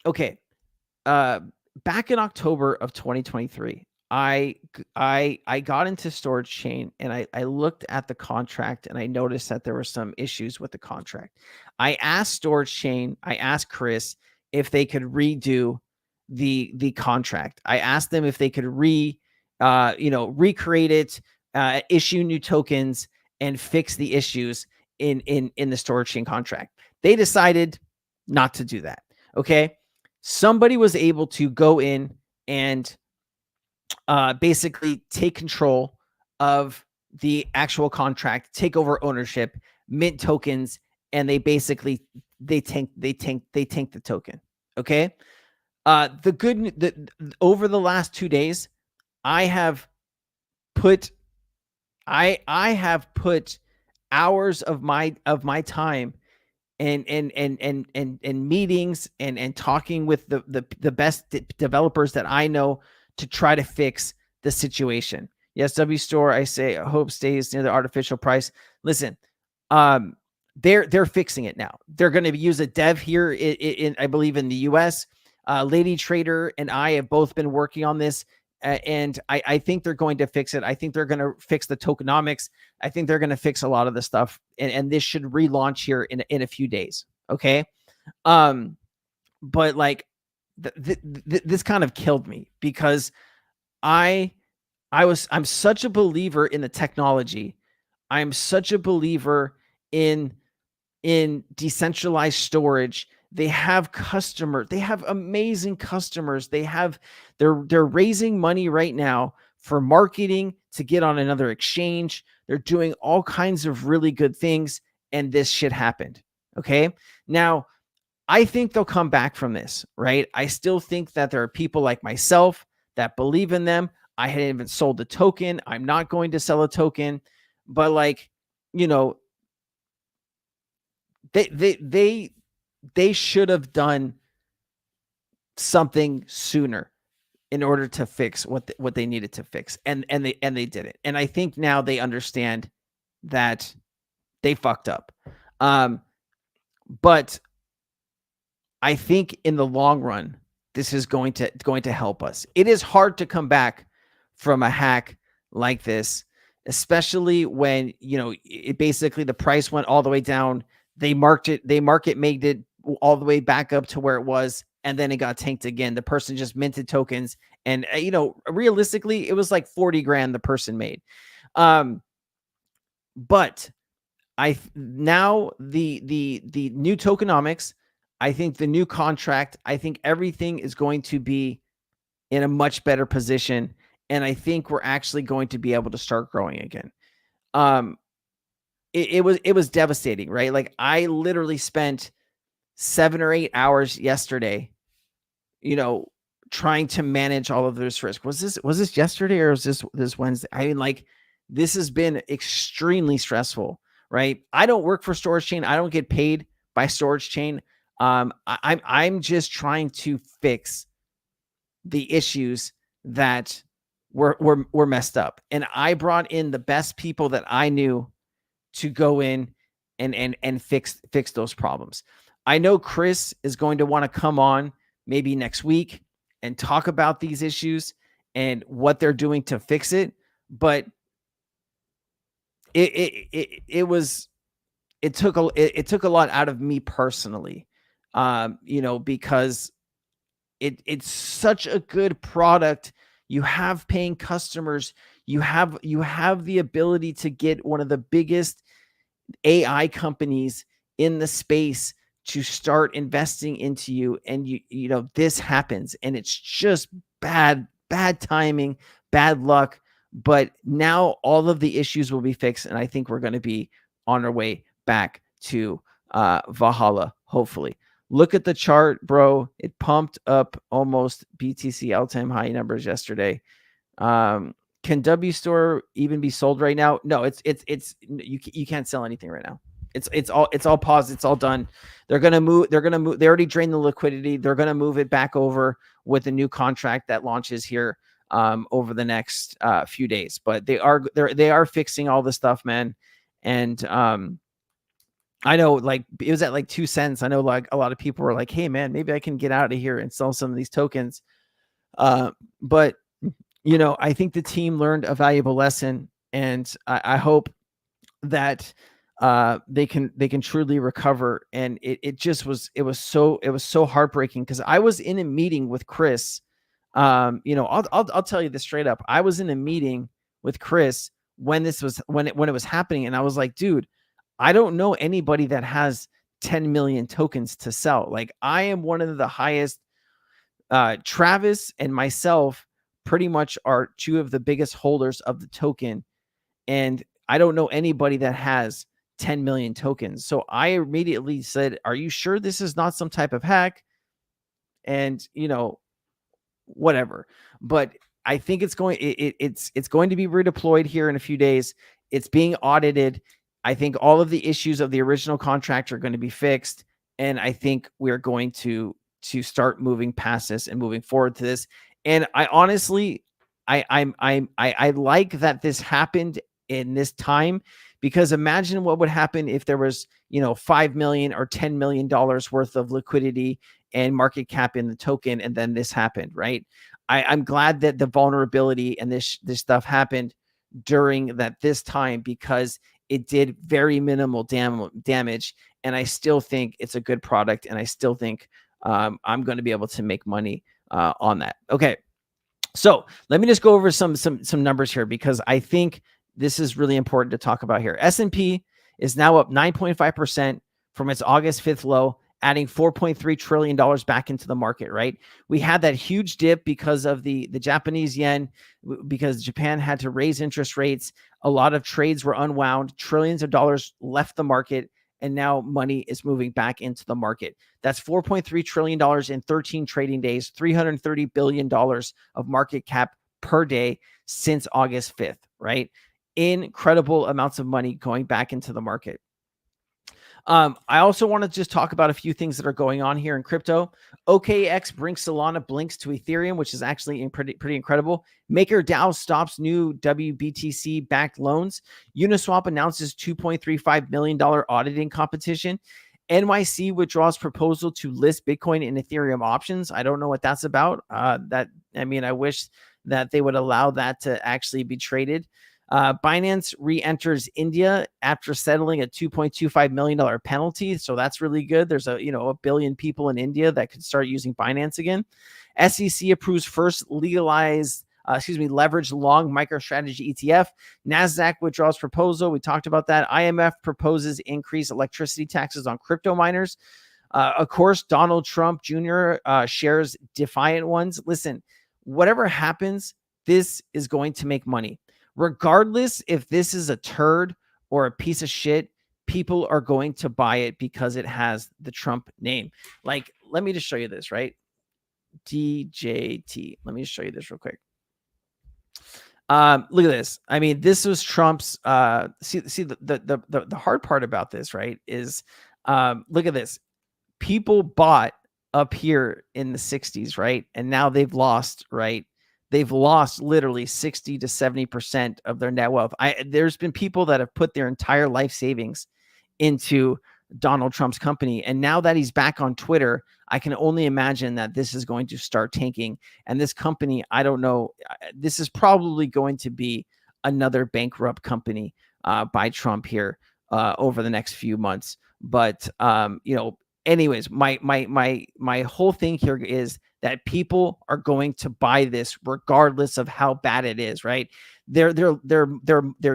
okay. Back in October of 2023, I got into storage chain and I looked at the contract and I noticed that there were some issues with the contract. I asked storage chain, I asked Chris if they could redo the contract. I asked them if they could recreate it, issue new tokens and fix the issues in the storage chain contract. They decided not to do that. Okay. Somebody was able to go in and basically take control of the actual contract, take over ownership, mint tokens, and they basically tank the token. Okay. Over the last 2 days, I have put hours of my time and meetings and talking with the best developers that I know to try to fix the situation. Yes, W Store, I say, I hope stays near the artificial price. Listen, they're fixing it now. They're going to use a dev here in I believe in the US. Lady Trader and I have both been working on this, and I think they're going to fix it. I think they're going to fix the tokenomics. I think they're going to fix a lot of the stuff, and this should relaunch here in a few days. Okay, but like this kind of killed me because I'm such a believer in the technology. I'm such a believer in decentralized storage. They have amazing customers. They're raising money right now for marketing to get on another exchange. They're doing all kinds of really good things, and this shit happened. Okay. Now, I think they'll come back from this, right? I still think that there are people like myself that believe in them. I hadn't even sold the token. I'm not going to sell a token, but like, you know, they should have done something sooner in order to fix what they needed to fix, and they did it. And I think now they understand that they fucked up. But I think in the long run, this is going to help us. It is hard to come back from a hack like this, especially when, you know, it basically the price went all the way down. They market made it all the way back up to where it was, and then it got tanked again. The person just minted tokens, and you know, realistically, it was like 40 grand the person made. But now the new tokenomics, I think the new contract, I think everything is going to be in a much better position, and I think we're actually going to be able to start growing again. It was devastating, right? Like I literally spent 7 or 8 hours yesterday, you know, trying to manage all of this risk. Was this yesterday or was this Wednesday? I mean, like this has been extremely stressful, right? I don't work for Storage Chain. I don't get paid by Storage Chain. I'm just trying to fix the issues that were messed up, and I brought in the best people that I knew to go in and fix those problems. I know Chris is going to want to come on maybe next week and talk about these issues and what they're doing to fix it, but it took a lot out of me personally. You know, because it's such a good product. You have paying customers. You have the ability to get one of the biggest AI companies in the space to start investing into you. And you know, this happens, and it's just bad timing, bad luck. But now all of the issues will be fixed, and I think we're going to be on our way back to Valhalla, hopefully. Look at the chart, bro. It pumped up almost BTC all-time high numbers yesterday. Can W Store even be sold right now? No, it's you can't sell anything right now. It's all paused. It's all done. They're gonna move. They already drained the liquidity. They're gonna move it back over with a new contract that launches here over the next few days. But they are fixing all the stuff, man. And I know, like, it was at like 2 cents. I know, like, a lot of people were like, hey man, maybe I can get out of here and sell some of these tokens. But you know, I think the team learned a valuable lesson, and I hope that they can truly recover. And it was so heartbreaking, because I was in a meeting with Chris. You know, I'll tell you this straight up. I was in a meeting with Chris when it was happening, and I was like, dude, I don't know anybody that has 10 million tokens to sell. Like, I am one of the highest. Travis and myself pretty much are two of the biggest holders of the token, and I don't know anybody that has 10 million tokens. So I immediately said, are you sure this is not some type of hack? And, you know, whatever. But I think it's going to be redeployed here in a few days. It's being audited. I think all of the issues of the original contract are going to be fixed, and I think we're going to start moving past this and moving forward to this. And I honestly, I like that this happened in this time, because imagine what would happen if there was, you know, $5 million or $10 million worth of liquidity and market cap in the token, and then this happened, right? I'm glad that the vulnerability and this stuff happened during this time, because it did very minimal damage. And I still think it's a good product, and I still think I'm going to be able to make money on that. Okay. So let me just go over some numbers here, because I think this is really important to talk about here. S&P is now up 9.5% from its August 5th low, adding $4.3 trillion back into the market, right? We had that huge dip because of the Japanese yen, because Japan had to raise interest rates. A lot of trades were unwound, trillions of dollars left the market, and now money is moving back into the market. That's $4.3 trillion in 13 trading days, $330 billion of market cap per day since August 5th, right? Incredible amounts of money going back into the market. I also want to just talk about a few things that are going on here in crypto. OKX brings Solana Blinks to Ethereum, which is actually pretty incredible. MakerDAO stops new WBTC backed loans. Uniswap announces $2.35 million auditing competition. NYC withdraws proposal to list Bitcoin and Ethereum options. I don't know what that's about. I wish that they would allow that to actually be traded. Binance re-enters India after settling a $2.25 million penalty. So that's really good. There's a billion people in India that could start using Binance again. SEC approves first leveraged long MicroStrategy ETF. NASDAQ withdraws proposal. We talked about that. IMF proposes increased electricity taxes on crypto miners. Of course, Donald Trump Jr. Shares defiant ones. Listen, whatever happens, this is going to make money. Regardless if this is a turd or a piece of shit, people are going to buy it because it has the Trump name. Like, let me just show you this, right? DJT. Let me just show you this real quick. Look at this. I mean, this was Trump's. See the hard part about this, right? Is look at this. People bought up here in the 60s, right? And now they've lost, right? They've lost literally 60 to 70% of their net wealth. There's been people that have put their entire life savings into Donald Trump's company. And now that he's back on Twitter, I can only imagine that this is going to start tanking. And this company, I don't know, this is probably going to be another bankrupt company by Trump here over the next few months. But, anyways, my whole thing here is that people are going to buy this regardless of how bad it is, right? Their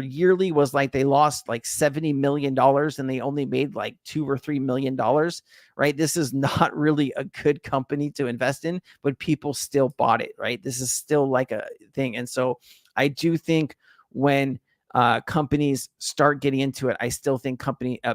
yearly was like they lost like $70 million and they only made like $2 or $3 million, right? This is not really a good company to invest in, but people still bought it, right? This is still like a thing. And so I do think when companies start getting into it, I still think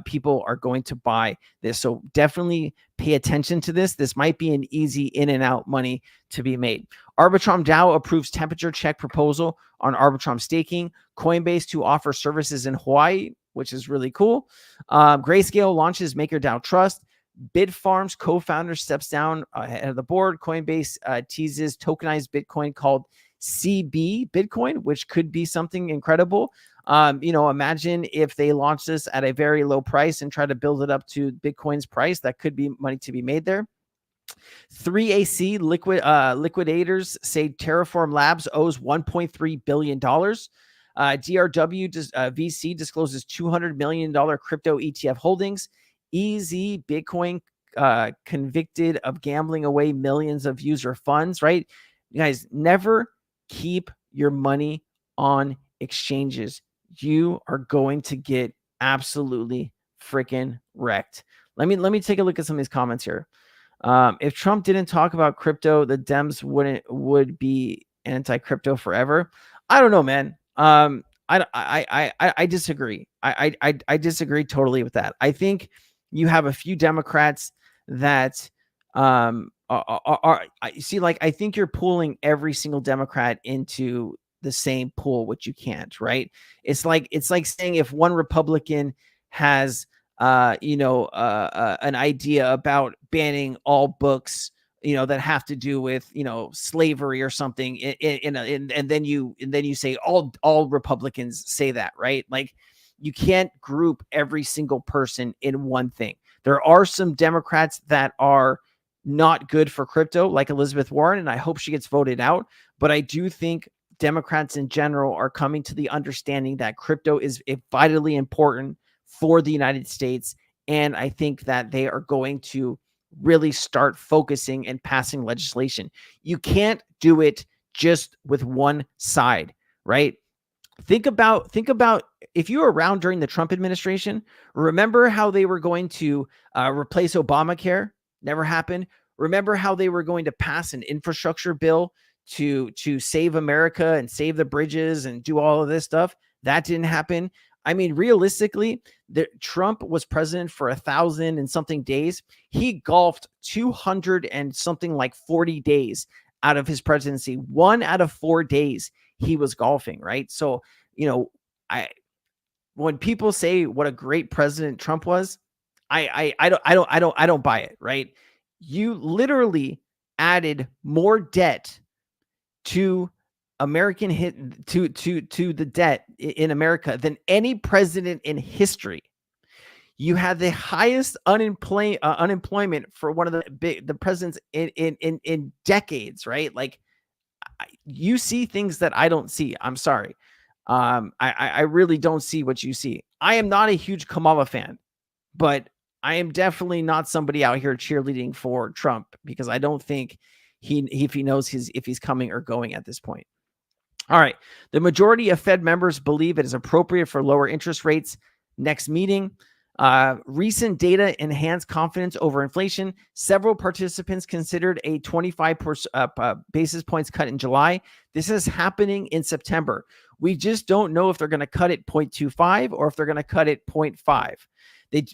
people are going to buy this. So definitely pay attention to this. This might be an easy in and out money to be made. Arbitrum DAO approves temperature check proposal on Arbitrum staking. Coinbase to offer services in Hawaii, which is really cool. Grayscale launches MakerDAO Trust. Bitfarms co-founder steps down ahead of the board. Coinbase teases tokenized Bitcoin called CB Bitcoin, which could be something incredible. Imagine if they launch this at a very low price and try to build it up to Bitcoin's price. That could be money to be made there. 3AC liquidators say Terraform Labs owes $1.3 billion. DRW VC discloses $200 million crypto ETF holdings. EZ Bitcoin convicted of gambling away millions of user funds, right? You guys, never keep your money on exchanges. You are going to get absolutely freaking wrecked. Let me take a look at some of these comments here. If Trump didn't talk about crypto, the Dems would be anti-crypto forever. I don't know, man. I disagree. I disagree totally with that. I think you have a few Democrats that I think you're pulling every single Democrat into the same pool, which you can't, right? It's like saying if one Republican has an idea about banning all books that have to do with slavery or something, and then you say all Republicans say that, right? Like, you can't group every single person in one thing. There are some Democrats that are not good for crypto, like Elizabeth Warren, and I hope she gets voted out. But I do think Democrats in general are coming to the understanding that crypto is vitally important for the United States. And I think that they are going to really start focusing and passing legislation. You can't do it just with one side, right? Think about if you were around during the Trump administration, remember how they were going to replace Obamacare? Never happened. Remember how they were going to pass an infrastructure bill to save America and save the bridges and do all of this stuff? That didn't happen. I mean, realistically, Trump was president for 1,000 and something days. He golfed 200 and something like 40 days out of his presidency. 1 out of 4 days he was golfing, right? So, when people say what a great president Trump was, I don't buy it, right? You literally added more debt to American to the debt in America than any president in history. You had the highest unemployment for one of the presidents in decades, right? Like, you see things that I don't see. I'm sorry. I really don't see what you see. I am not a huge Kamala fan, but I am definitely not somebody out here cheerleading for Trump, because I don't think if he knows if he's coming or going at this point. All right. The majority of Fed members believe it is appropriate for lower interest rates next meeting. Recent data enhanced confidence over inflation. Several participants considered a 25 basis points cut in July. This is happening in September. We just don't know if they're going to cut it 0.25 or if they're going to cut it 0.5.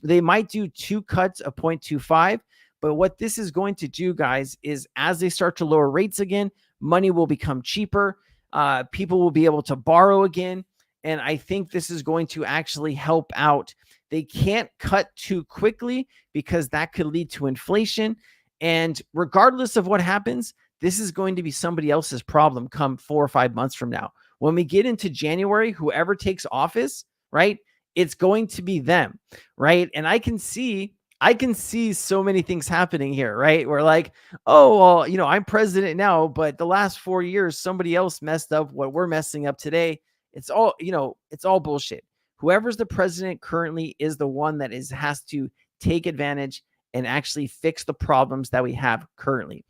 They might do 2 cuts of 0.25, but what this is going to do, guys, is as they start to lower rates again, money will become cheaper. People will be able to borrow again. And I think this is going to actually help out. They can't cut too quickly because that could lead to inflation. And regardless of what happens, this is going to be somebody else's problem come 4 or 5 months from now. When we get into January, whoever takes office, right, it's going to be them, right? And I can see so many things happening here, right? We're like, oh, well, I'm president now, but the last 4 years, somebody else messed up what we're messing up today. It's all, it's all bullshit. Whoever's the president currently is the one that has to take advantage and actually fix the problems that we have currently.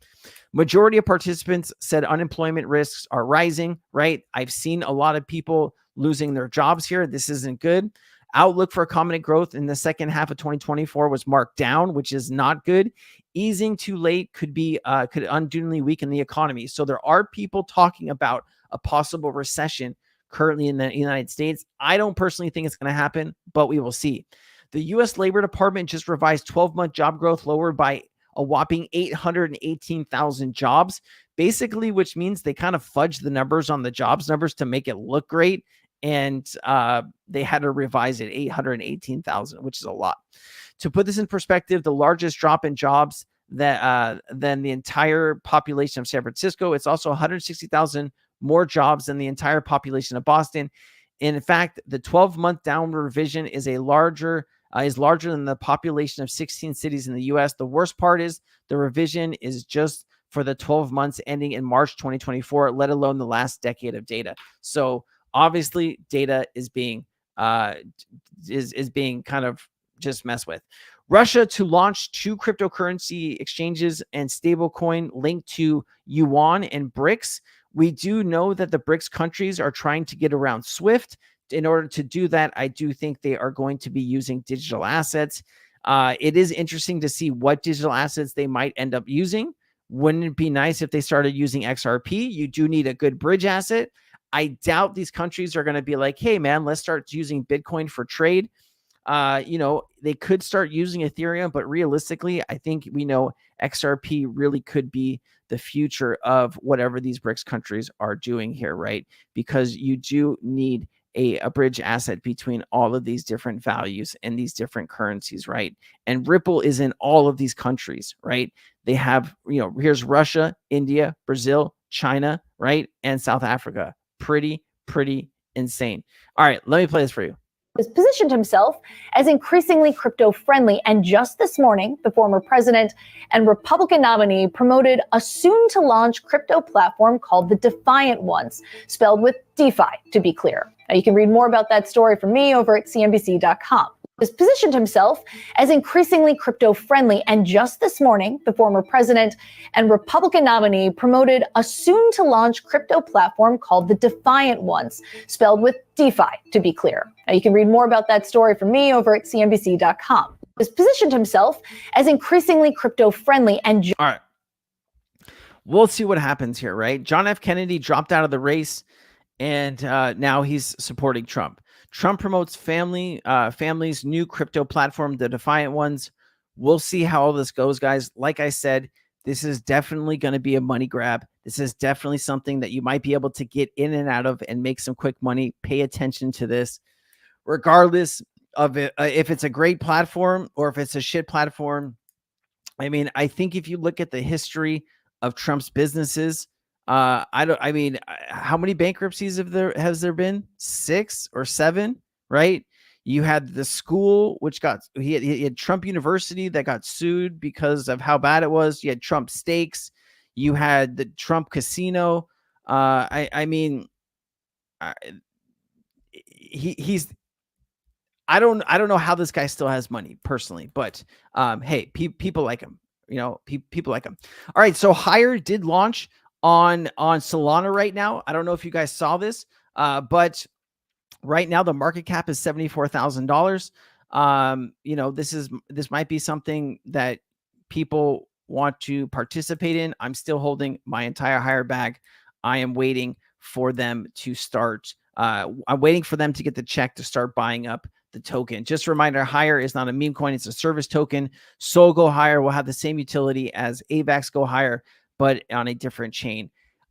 Majority of participants said unemployment risks are rising, right? I've seen a lot of people losing their jobs here. This isn't good. Outlook for economic growth in the second half of 2024 was marked down, which is not good. Easing too late could unduly weaken the economy. So there are people talking about a possible recession currently in the United States. I don't personally think it's going to happen, but we will see. The U.S. Labor Department just revised 12-month job growth lower by a whopping 818,000 jobs, basically, which means they kind of fudged the numbers on the jobs numbers to make it look great. And they had to revise it 818,000, which is a lot. To put this in perspective, the largest drop in jobs than the entire population of San Francisco. It's also 160,000 more jobs than the entire population of Boston. And in fact, the 12-month downward revision is larger than the population of 16 cities in the U.S. The worst part is the revision is just for the 12 months ending in March 2024, let alone the last decade of data. So obviously, data is being kind of just messed with. Russia to launch 2 cryptocurrency exchanges and stablecoin linked to yuan and BRICS. We do know that the BRICS countries are trying to get around SWIFT. In order to do that, I do think they are going to be using digital assets. It is interesting to see what digital assets they might end up using. Wouldn't it be nice if they started using XRP? You do need a good bridge asset. I doubt these countries are going to be like, hey, man, let's start using Bitcoin for trade. They could start using Ethereum, but realistically, I think we know XRP really could be the future of whatever these BRICS countries are doing here, right? Because you do need a bridge asset between all of these different values and these different currencies, right? And Ripple is in all of these countries, right? They have, here's Russia, India, Brazil, China, right? And South Africa. Pretty insane. All right, let me play this for you. Has positioned himself as increasingly crypto-friendly. And just this morning, the former president and Republican nominee promoted a soon-to-launch crypto platform called the Defiant Ones, spelled with DeFi, to be clear. Now, you can read more about that story from me over at CNBC.com. has positioned himself as increasingly crypto-friendly. And just this morning, the former president and Republican nominee promoted a soon-to-launch crypto platform called the Defiant Ones, spelled with DeFi, to be clear. Now, you can read more about that story from me over at cnbc.com. Has positioned himself as increasingly crypto-friendly and... All right. We'll see what happens here, right? John F. Kennedy dropped out of the race, and now he's supporting Trump. Trump promotes family's new crypto platform, the Defiant Ones. We'll see how all this goes, guys. Like I said, this is definitely going to be a money grab. This is definitely something that you might be able to get in and out of and make some quick money. Pay attention to this, regardless of it, if it's a great platform or if it's a shit platform. I mean, I think if you look at the history of Trump's businesses, how many bankruptcies has there been? 6 or 7, right? You had the school, which he had Trump University that got sued because of how bad it was. You had Trump Steaks. You had the Trump Casino. He's I don't know how this guy still has money personally, but hey, people like him. People like him. All right, so Hire did launch on Solana right now. I don't know if you guys saw this, but right now the market cap is $74,000. This might be something that people want to participate in. I'm still holding my entire Hire bag. I am waiting for them to start. I'm waiting for them to get the check to start buying up the token. Just a reminder, Hire is not a meme coin. It's a service token. So Go Hire will have the same utility as AVAX Go Hire, but on a different chain.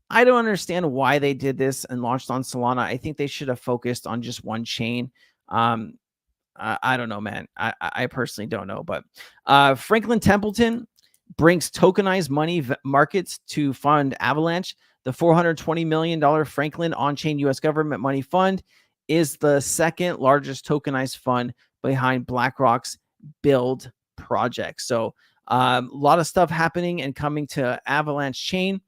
I don't understand why they did this and launched on Solana. I think they should have focused on just one chain. I don't know, man. I personally don't know. But Franklin Templeton brings tokenized money markets to fund Avalanche. The $420 million Franklin on-chain U.S. government money fund is the second largest tokenized fund behind BlackRock's Build project. So a lot of stuff happening and coming to Avalanche chain.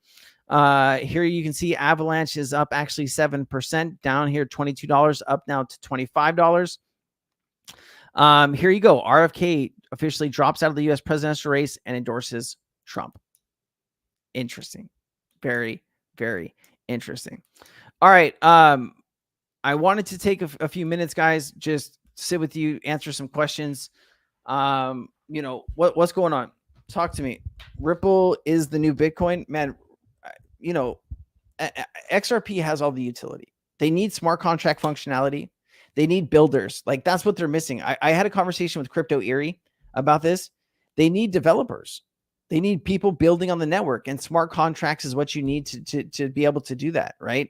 Here you can see Avalanche is up actually 7%, down here $22, up now to $25. Here you go. RFK officially drops out of the U.S. presidential race and endorses Trump. Interesting. Very, very interesting. All right. I wanted to take a few minutes, guys, just sit with you, answer some questions. What's going on? Talk to me. Ripple is the new Bitcoin, man. XRP has all the utility. They need smart contract functionality. They need builders. Like, that's what they're missing. I had a conversation with Crypto Erie about this. They need developers. They need people building on the network, and smart contracts is what you need to be able to do that, right?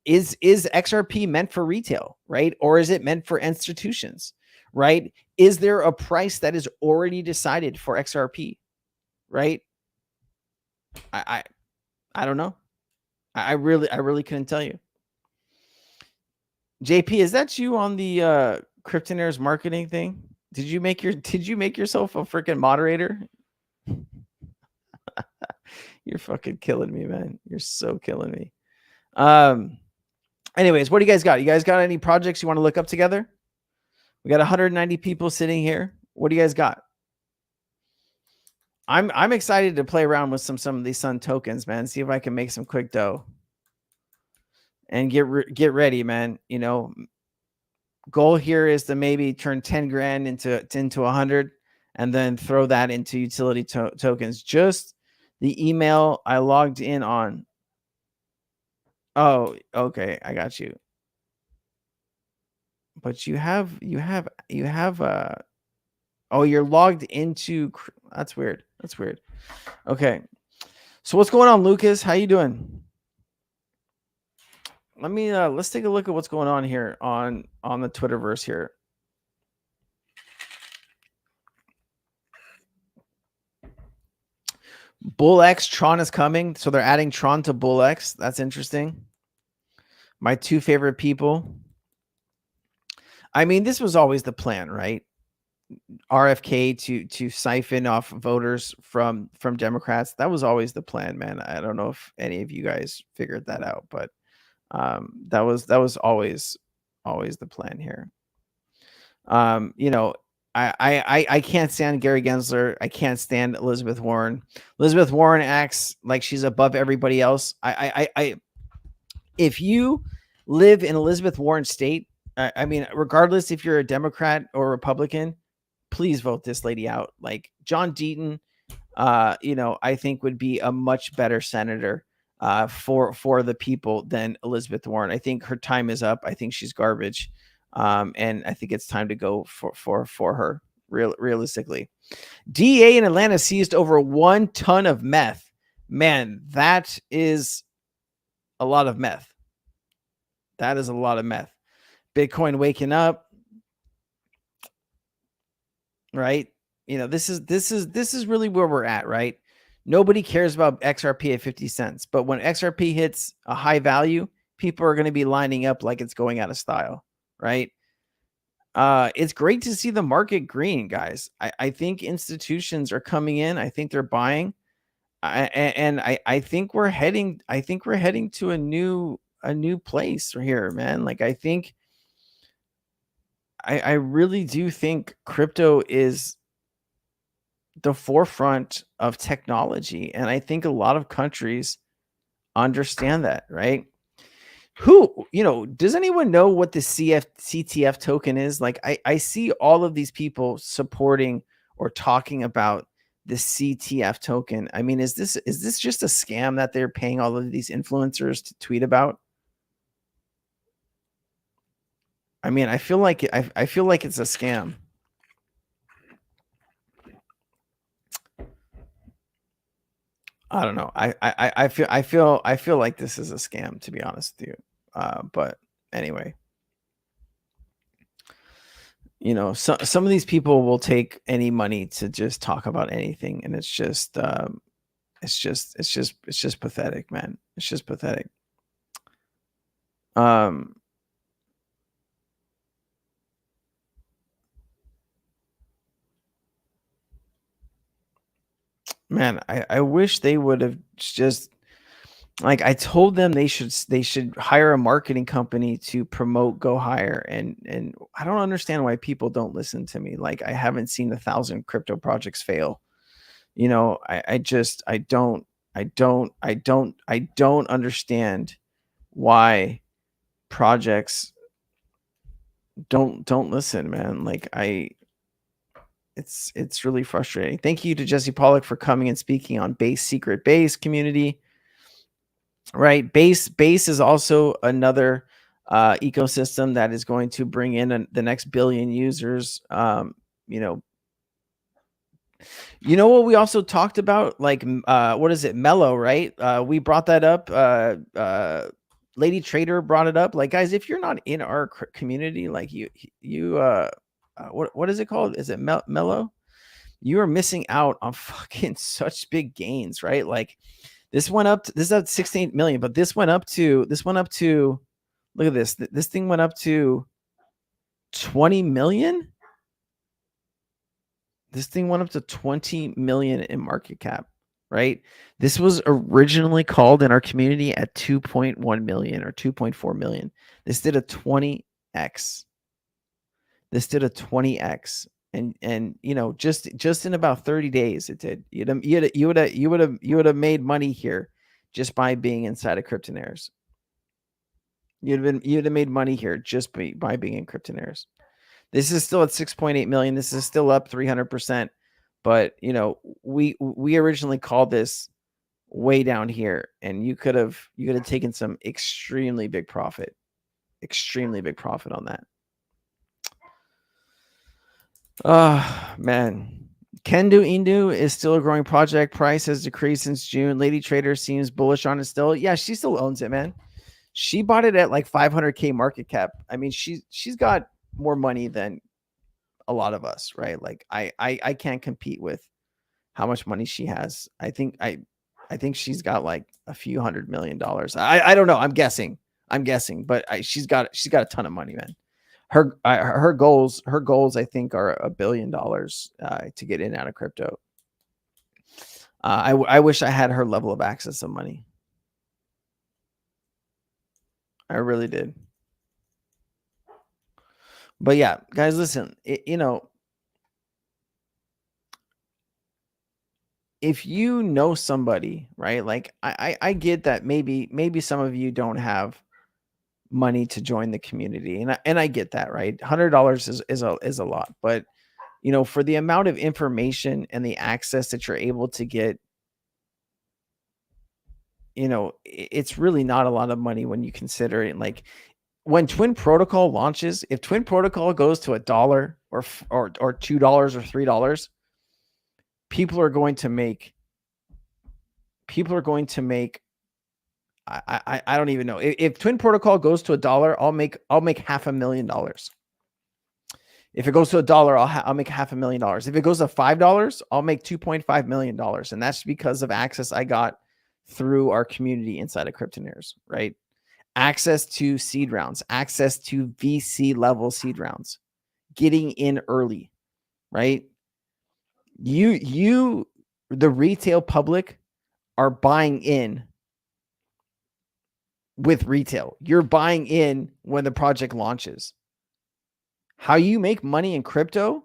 Is XRP meant for retail, right? Or is it meant for institutions, right? Is there a price that is already decided for XRP, right? I don't know. I really couldn't tell you. JP, is that you on the Cryptonairs marketing thing? Did you make yourself a freaking moderator? You're fucking killing me, man. You're so killing me. Anyways, what do you guys got? You guys got any projects you want to look up together? We got 190 people sitting here. What do you guys got? I'm excited to play around with some of these Sun tokens, man. See if I can make some quick dough. And get ready, man. Goal here is to maybe turn 10 grand into 100 and then throw that into utility tokens. Just the email I logged in on. Oh, okay. I got you. But you have oh, you're logged into, that's weird. That's weird. Okay. So what's going on, Lucas? How you doing? Let's take a look at what's going on here on the Twitterverse here. BullX Tron is coming, so they're adding Tron to BullX. That's interesting. My two favorite people. I mean, this was always the plan, right? RFK to siphon off voters from Democrats. That was always the plan, man. I don't know if any of you guys figured that out, but that was always the plan here. You know, I can't stand Gary Gensler. I can't stand Elizabeth Warren. Elizabeth Warren acts like she's above everybody else. If you live in Elizabeth Warren state, I mean, regardless if you're a Democrat or Republican, please vote this lady out. Like John Deaton, you know, I think would be a much better senator for the people than Elizabeth Warren. I think her time is up. I think she's garbage. And I think it's time to go for her realistically. DEA in Atlanta seized over 1 ton of meth. Man, that is a lot of meth. That is a lot of meth. Bitcoin waking up, right? You know, this is really where we're at, right? Nobody cares about XRP at 50 cents, but when XRP hits a high value, people are going to be lining up like it's going out of style, right? It's great to see the market green, guys. I think institutions are coming in. I think they're buying. I think we're heading to a new place here, man. Like I think I really do think crypto is the forefront of technology, and I think a lot of countries understand that, right? Who, you know, does anyone know what the CTF token is? Like I see all of these people supporting or talking about the CTF token. I mean, is this just a scam that they're paying all of these influencers to tweet about? I mean, I feel like it's a scam. I don't know. I feel like this is a scam, to be honest with you. But anyway, you know, some of these people will take any money to just talk about anything, and it's just pathetic, man. It's just pathetic. Man, I wish they would have just, like, I told them they should hire a marketing company to promote Go Hire, and I don't understand why people don't listen to me. Like, I haven't seen 1,000 crypto projects fail. You know, I don't understand why projects don't listen, man. Like it's really frustrating. Thank you to Jesse Pollock for coming and speaking on Base Secret Base community. Right, Base is also another ecosystem that is going to bring in the next billion users. You know what we also talked about, like what is it, Mellow, right? We brought that up. Lady Trader brought it up. Like, guys, if you're not in our community, like what is it called? Is it Mellow? You are missing out on fucking such big gains, right? Like this went up to, this is at 16 million, but this went up to look at this. This thing went up to 20 million. This thing went up to 20 million in market cap, right? This was originally called in our community at 2.1 million or 2.4 million. This did a 20x. This did a 20x. And you know, just in about 30 days it did. You would have made money here just by being inside of Cryptonairs. You'd have made money here just by being in Cryptonairs. This is still at 6.8 million. This is still up 300%. But you know, we originally called this way down here, and you could have taken some extremely big profit on that. Oh man, Kendu Indu is still a growing project. Price has decreased since June. Lady Trader seems bullish on it still. Yeah, she still owns it, man. She bought it at like 500K market cap. I mean, she's got more money than a lot of us, right? Like I can't compete with how much money she has. I think she's got like a few $100 million. I don't know. I'm guessing, but she's got a ton of money, man. Her goals, I think, are $1 billion to get in and out of crypto. I wish I had her level of access of money. I really did. But yeah, guys, listen, if you know somebody, right? Like I get that maybe some of you don't have money to join the community, and I get that, right? $100 is a lot, but for the amount of information and the access that you're able to get, it's really not a lot of money when you consider it. Like when Twin Protocol launches, if Twin Protocol goes to $1 or $2 or $3, people are going to make I don't even know. If Twin Protocol goes to $1, I'll make $500,000. If it goes to $1, I'll make $500,000. If it goes to $5, I'll make $2.5 million. And that's because of access I got through our community inside of Cryptonairs, right? Access to seed rounds, access to VC level seed rounds, getting in early, right? The retail public are buying in with retail. You're buying in when the project launches. How you make money in crypto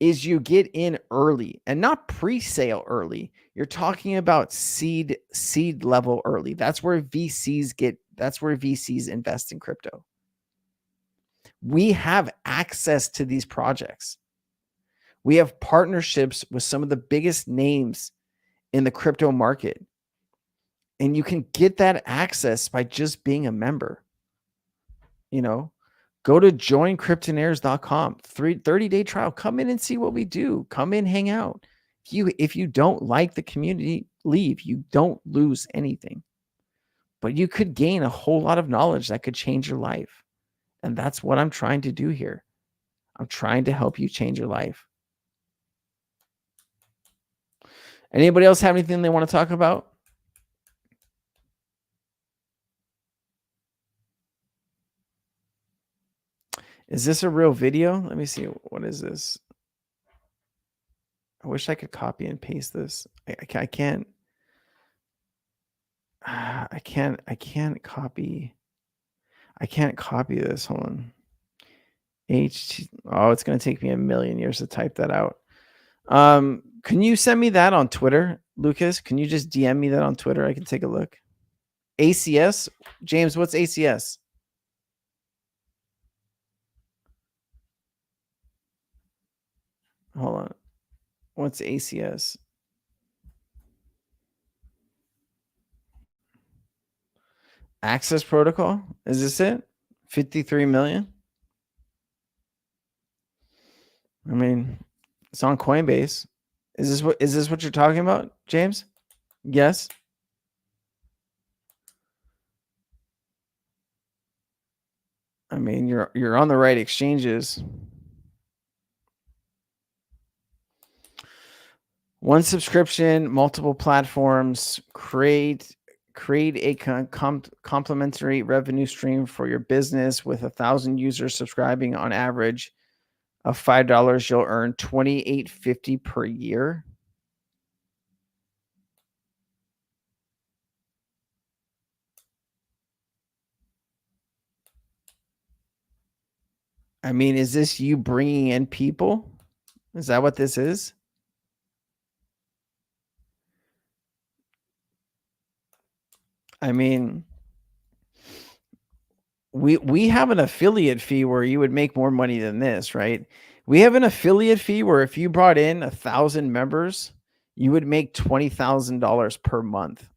is you get in early and not pre-sale early. You're talking about seed level early. That's where VCs invest in crypto. We have access to these projects. We have partnerships with some of the biggest names in the crypto market. And you can get that access by just being a member. Go to joincryptonairs.com. 30-day trial. Come in and see what we do. Come in, hang out. If you don't like the community, leave. You don't lose anything. But you could gain a whole lot of knowledge that could change your life. And that's what I'm trying to do here. I'm trying to help you change your life. Anybody else have anything they want to talk about? Is this a real video? Let me see. What is this? I wish I could copy and paste this. I can't. I can't copy. I can't copy this. Hold on. Oh, it's going to take me a million years to type that out. Can you send me that on Twitter, Lucas? Can you just DM me that on Twitter? I can take a look. ACS? James, what's ACS? Hold on. What's ACS? Access protocol? Is this it? 53 million? I mean, it's on Coinbase. Is this what you're talking about, James? Yes. I mean, you're on the right exchanges. One subscription, multiple platforms, create a complementary revenue stream for your business with 1,000 users subscribing on average of $5. You'll earn $28.50 per year. I mean, is this you bringing in people? Is that what this is? I mean, we have an affiliate fee where you would make more money than this, right? We have an affiliate fee where if you brought in 1,000 members, you would make $20,000 per month.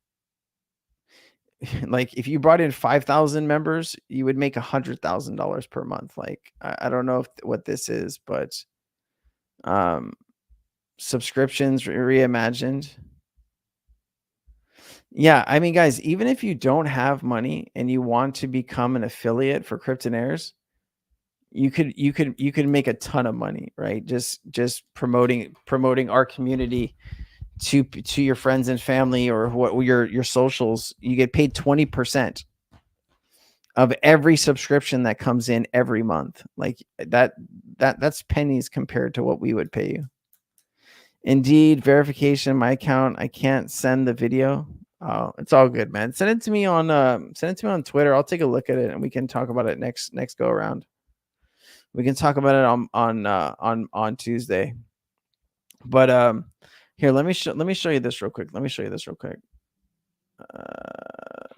Like if you brought in 5,000 members, you would make $100,000 per month. Like I don't know what this is, but subscriptions reimagined. Yeah, I mean, guys, even if you don't have money and you want to become an affiliate for Cryptonairs, you could make a ton of money, right? Just promoting our community to your friends and family or what your socials. You get paid 20% of every subscription that comes in every month. Like that's pennies compared to what we would pay you. Indeed, verification, my account. I can't send the video. Oh, it's all good, man. Send it to me on Twitter. I'll take a look at it and we can talk about it next go around. We can talk about it on Tuesday. But here, let me show you this real quick.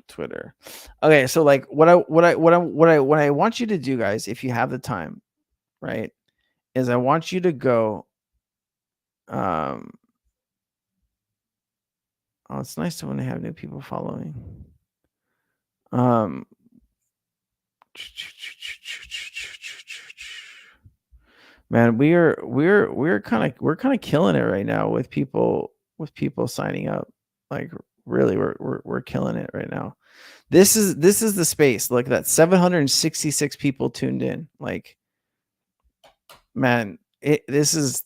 Twitter. Okay, so like what I want you to do, guys, if you have the time, right, is I want you to go. Oh, it's nice to when they have new people following. Man, we're kind of killing it right now with people signing up. Like really, we're killing it right now. This is the space. Look at that, 766 people tuned in. Like, man, this is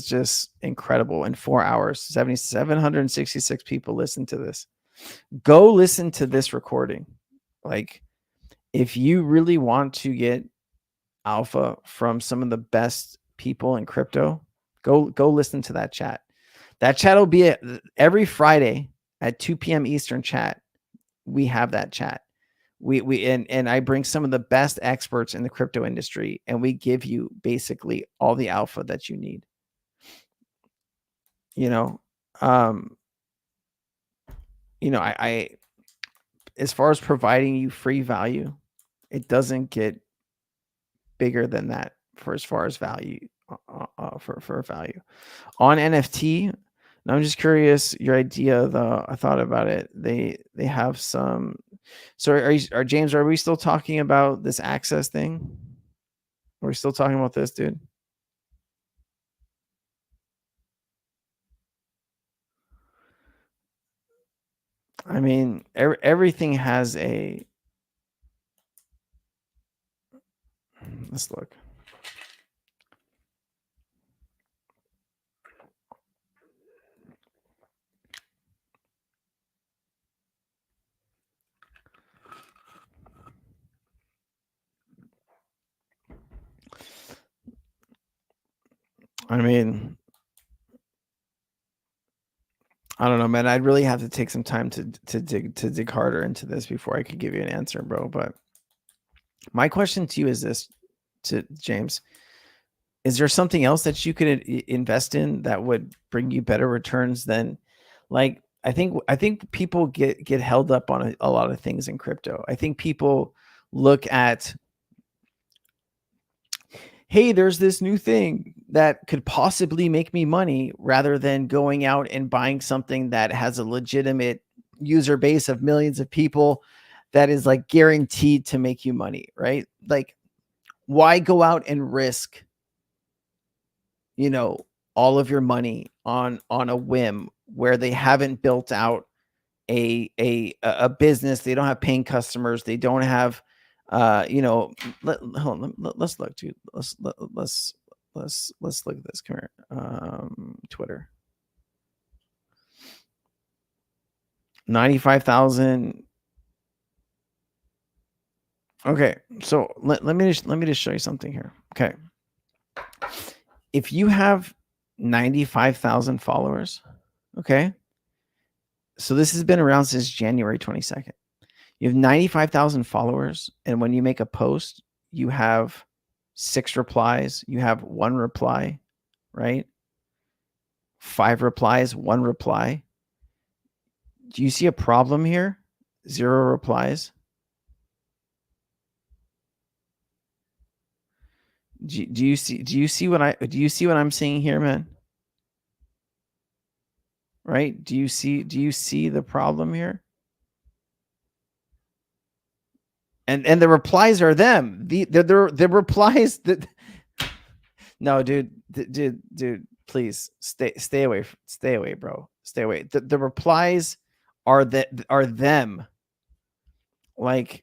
just incredible. In 4 hours, 766 people listen to this. Go listen to this recording. Like, if you really want to get alpha from some of the best people in crypto, go listen to that chat. That chat will be every Friday at 2 p.m. Eastern chat. We have that chat. And I bring some of the best experts in the crypto industry, and we give you basically all the alpha that you need. I as far as providing you free value, it doesn't get bigger than that for as far as value for value on NFT. Now, I'm just curious your idea though. I thought about it. They have some. So are James? Are we still talking about this access thing? Are we still talking about this, dude? I mean, everything has a. Let's look. I mean, I don't know, man. I'd really have to take some time to dig harder into this before I could give you an answer, bro. But my question to you is this, to James: is there something else that you could invest in that would bring you better returns than, like, I think people get held up on a lot of things in crypto. I think people look at, hey, there's this new thing that could possibly make me money, rather than going out and buying something that has a legitimate user base of millions of people that is like guaranteed to make you money, right? Like, why go out and risk, all of your money on a whim where they haven't built out a business? They don't have paying customers. They don't have, hold on, let's look, dude. Let's look at this. Come here. Twitter. 95,000. Okay, so let me just show you something here. Okay, if you have 95,000 followers, okay, so this has been around since January 22nd. You have 95,000 followers, and when you make a post, you have 6 replies. You have 1 reply, right? 5 replies, 1 reply. Do you see a problem here? 0 replies. Do you see what I'm seeing here, man? Right? Do you see the problem here? And the replies are them. The replies that. No, dude, please stay away, bro. Stay away. The replies are them. Like,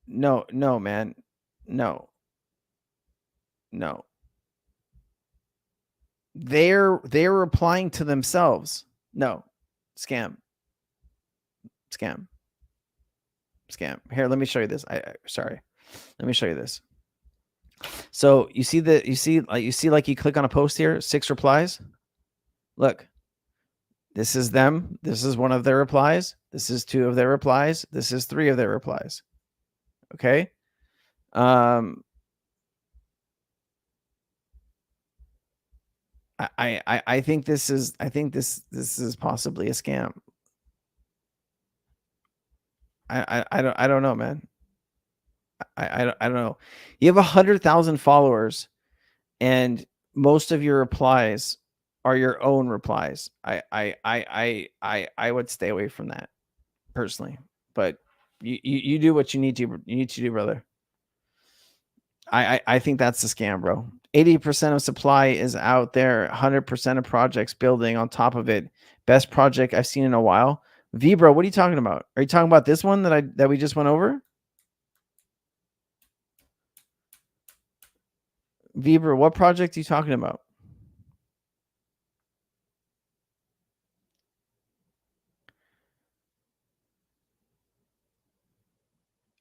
no, man, no. They're replying to themselves. No, scam. Here, let me show you this. Sorry. Let me show you this. So you see like you click on a post here, 6 replies. Look, this is them. This is 1 of their replies. This is 2 of their replies. This is 3 of their replies. Okay. I think this is possibly a scam. I don't know, man. I don't know. You have 100,000 followers, and most of your replies are your own replies. I would stay away from that personally, but you do what you need to do, brother. I think that's a scam, bro. 80% of supply is out there. 100% of projects building on top of it. Best project I've seen in a while. V, bro, what are you talking about? Are you talking about this one that we just went over? V, bro, what project are you talking about?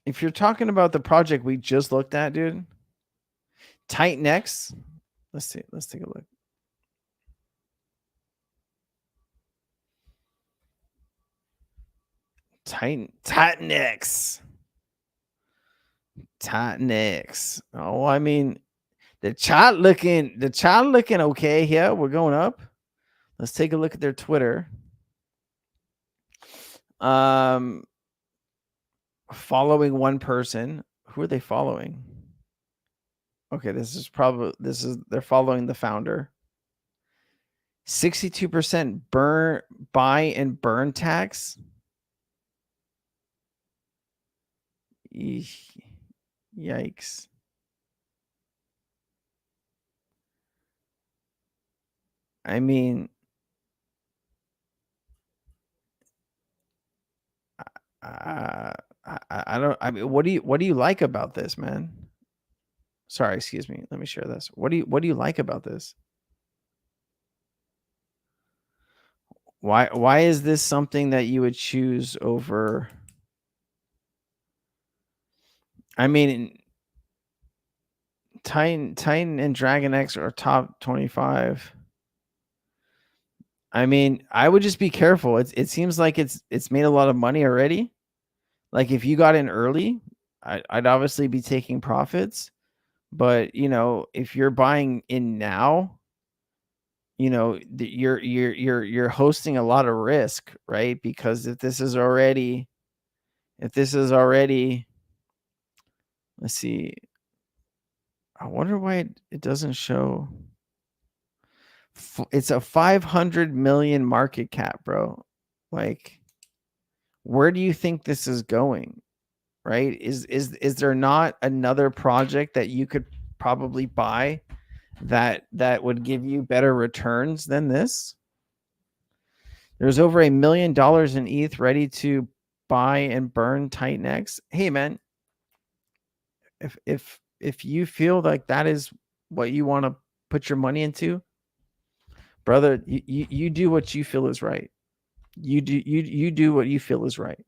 If you're talking about the project we just looked at, dude, Tight Necks. Let's see. Let's take a look. Tight Necks. Tight Necks. Oh, I mean, the chart looking okay here. We're going up. Let's take a look at their Twitter. Following one person. Who are they following? Okay, they're following the founder. 62% buy and burn tax. Yikes. I mean, I mean, what do you like about this, man? Sorry, excuse me. Let me share this. What do you like about this? Why is this something that you would choose over? I mean, Titan and Dragon X are top 25. I mean, I would just be careful. It seems like it's made a lot of money already. Like if you got in early, I'd obviously be taking profits. But if you're buying in now, you're hosting a lot of risk, right? Because if this is already, let's see. I wonder why it doesn't show. It's a 500 million market cap, bro. Like, where do you think this is going? Right? Is there not another project that you could probably buy that would give you better returns than this? There's over $1 million in ETH ready to buy and burn Titan X. Hey, man, if you feel like that is what you want to put your money into, brother, you do what you feel is right. You do what you feel is right.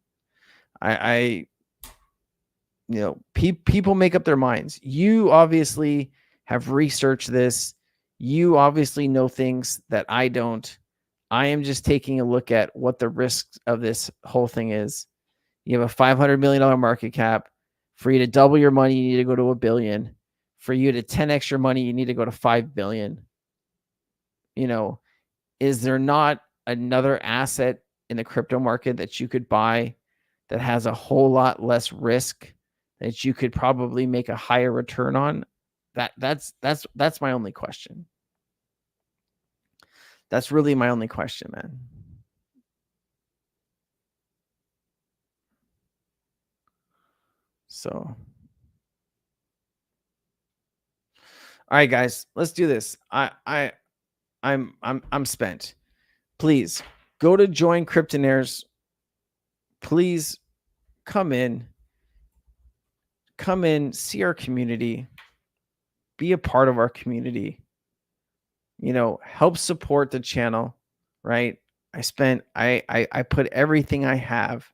People make up their minds. You obviously have researched this. You obviously know things that I don't. I am just taking a look at what the risks of this whole thing is. You have a $500 million market cap. For you to double your money, you need to go to $1 billion. For you to 10x your money, you need to go to $5 billion. Is there not another asset in the crypto market that you could buy that has a whole lot less risk that you could probably make a higher return on? That's my only question. That's really my only question, man. So, all right, guys, let's do this. I'm spent. Please go to join Cryptonairs. Please come in, see our community, be a part of our community. Help support the channel, right? I put everything I have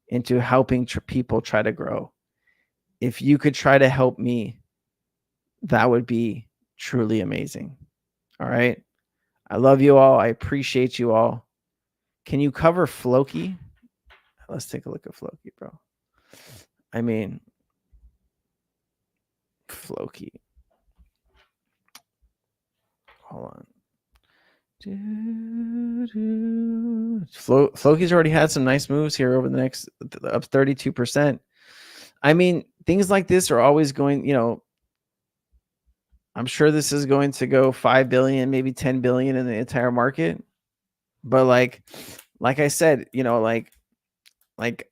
into helping people try to grow. If you could try to help me, that would be truly amazing. All right. I love you all. I appreciate you all. Can you cover Floki? Let's take a look at Floki, bro. I mean, Floki. Hold on. Floki's already had some nice moves here over the next up 32%. I mean, things like this are always going, you know, I'm sure this is going to go 5 billion, maybe 10 billion in the entire market. But like I said, you know, like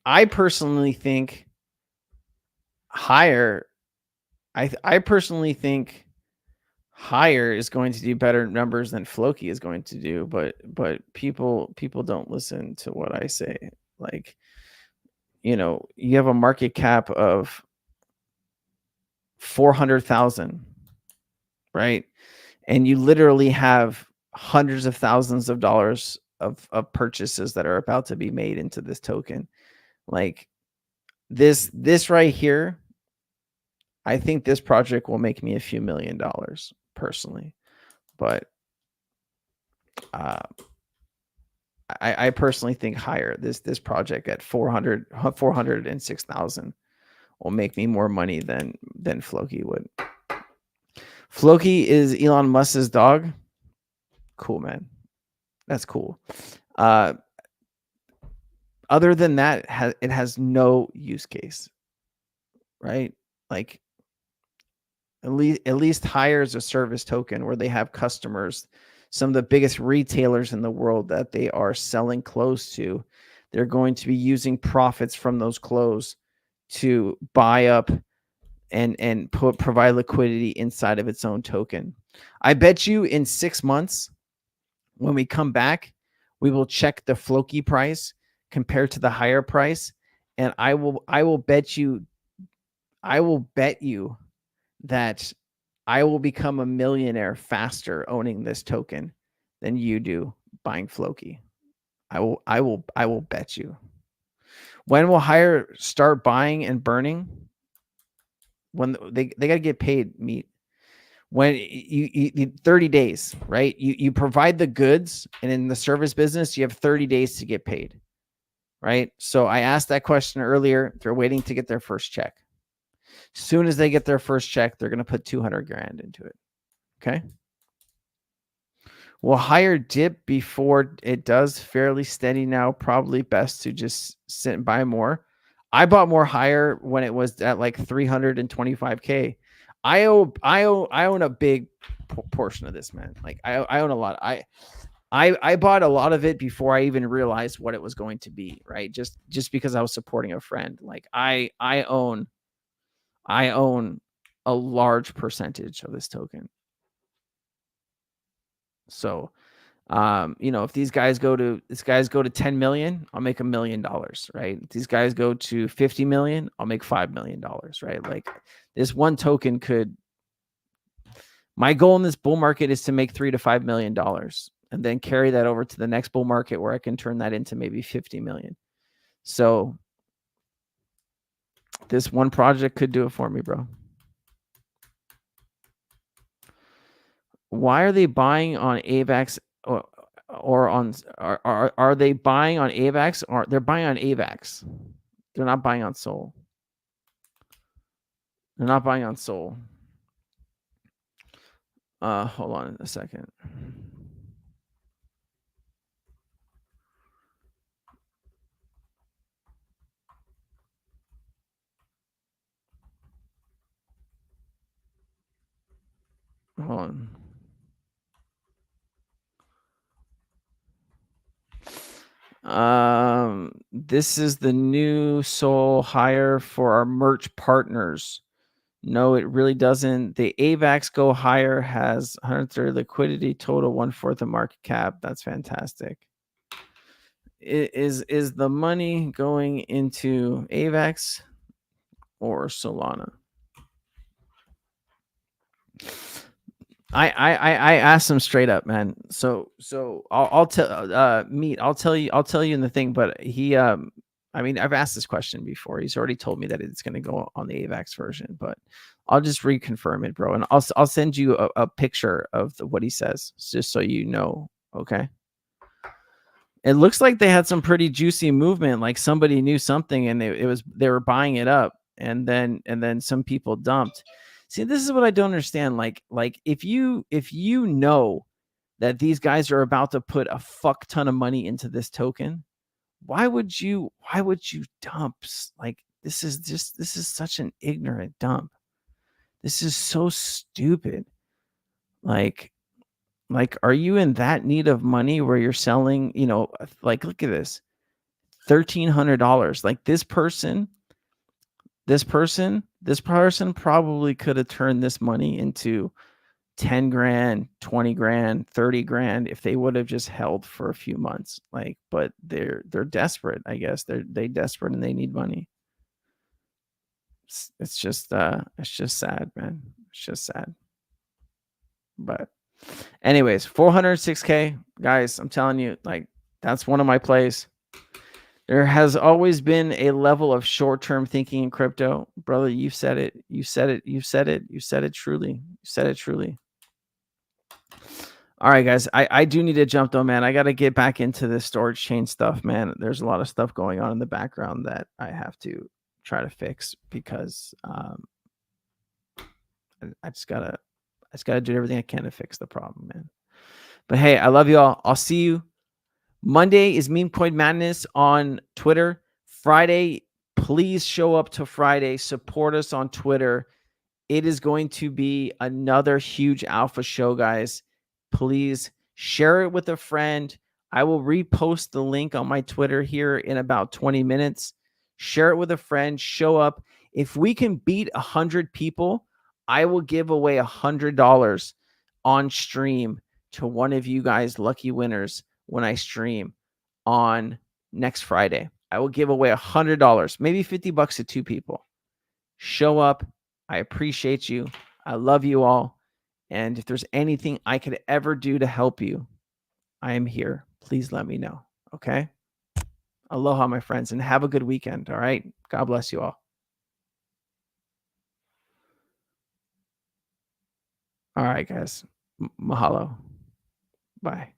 I personally think higher. I personally think higher is going to do better numbers than Floki is going to do, but people don't listen to what I say. Like, you know, you have a market cap of 400,000, right? And you literally have hundreds of thousands of dollars of purchases that are about to be made into this token. Like this right here, I think this project will make me a few $1 million personally, but I personally think higher. This project at 406,000 will make me more money than Floki would. Floki is Elon Musk's dog. Cool, man. That's cool. Other than that, it has no use case, right? Like at least hire as a service token where they have customers, some of the biggest retailers in the world that they are selling clothes to. They're going to be using profits from those clothes to buy up and provide liquidity inside of its own token. I bet you in 6 months, when we come back, we will check the Floki price compared to the higher price, and I will bet you that I will become a millionaire faster owning this token than you do buying Floki. I will bet you. When will higher start buying and burning? When they got to get paid, meat. When you 30 days, right? You provide the goods, and in the service business, you have 30 days to get paid, right? So I asked that question earlier. They're waiting to get their first check. As soon as they get their first check, they're going to put 200 grand into it. Okay. Will higher dip before it does fairly steady now? Probably best to just sit and buy more. I bought more higher when it was at like 325K. I own a big portion of this, man. Like I own a lot. I bought a lot of it before I even realized what it was going to be, right? Just because I was supporting a friend. Like I own a large percentage of this token. So, you know, if these guys go to 10 million, I'll make $1 million, right? If these guys go to 50 million, I'll make $5 million, right? Like this one token my goal in this bull market is to make $3 to $5 million and then carry that over to the next bull market where I can turn that into maybe 50 million. So this one project could do it for me, bro. Why are they buying on AVAX or on are they buying on AVAX, or they're buying on AVAX? They're not buying on Sol. They're not buying on Sol. Hold on a second. Hold on. This is the new Sol higher for our merch partners. No, it really doesn't. The AVAX go higher has 130 liquidity, total 1/4 of market cap. That's fantastic. Is the money going into AVAX or Solana? I asked him straight up, man. So I'll tell Meat. I'll tell you in the thing. But he I mean, I've asked this question before. He's already told me that it's going to go on the AVAX version, but I'll just reconfirm it, bro. And I'll send you a picture of what he says, just so you know. Okay. It looks like they had some pretty juicy movement. Like somebody knew something, and they were buying it up, and then some people dumped. See, this is what I don't understand. Like if you know that these guys are about to put a fuck ton of money into this token, why would you dump? Like, this is such an ignorant dump. This is so stupid. Like, are you in that need of money where you're selling, like, look at this, $1,300. Like, this person probably could have turned this money into 10 grand, 20 grand, 30 grand if they would have just held for a few months. Like, but they're desperate, I guess. They desperate and they need money. It's just sad, man. It's just sad. But anyways, 406K, guys, I'm telling you, like, that's one of my plays. There has always been a level of short-term thinking in crypto. Brother, you've said it. You said it truly. All right, guys. I do need to jump though, man. I got to get back into this storage chain stuff, man. There's a lot of stuff going on in the background that I have to try to fix because I just gotta do everything I can to fix the problem, man. But hey, I love you all. I'll see you. Monday is Meme Coin Madness on Twitter. Friday, please show up to Friday. Support us on Twitter. It is going to be another huge alpha show, guys. Please share it with a friend. I will repost the link on my Twitter here in about 20 minutes. Share it with a friend. Show up. If we can beat 100 people, I will give away $100 on stream to one of you guys lucky winners when I stream on next Friday. I will give away $100, maybe $50 to 2 people. Show up. I appreciate you. I love you all. And if there's anything I could ever do to help you, I am here. Please let me know. Okay? Aloha, my friends, and have a good weekend. All right? God bless you all. All right, guys. Mahalo. Bye.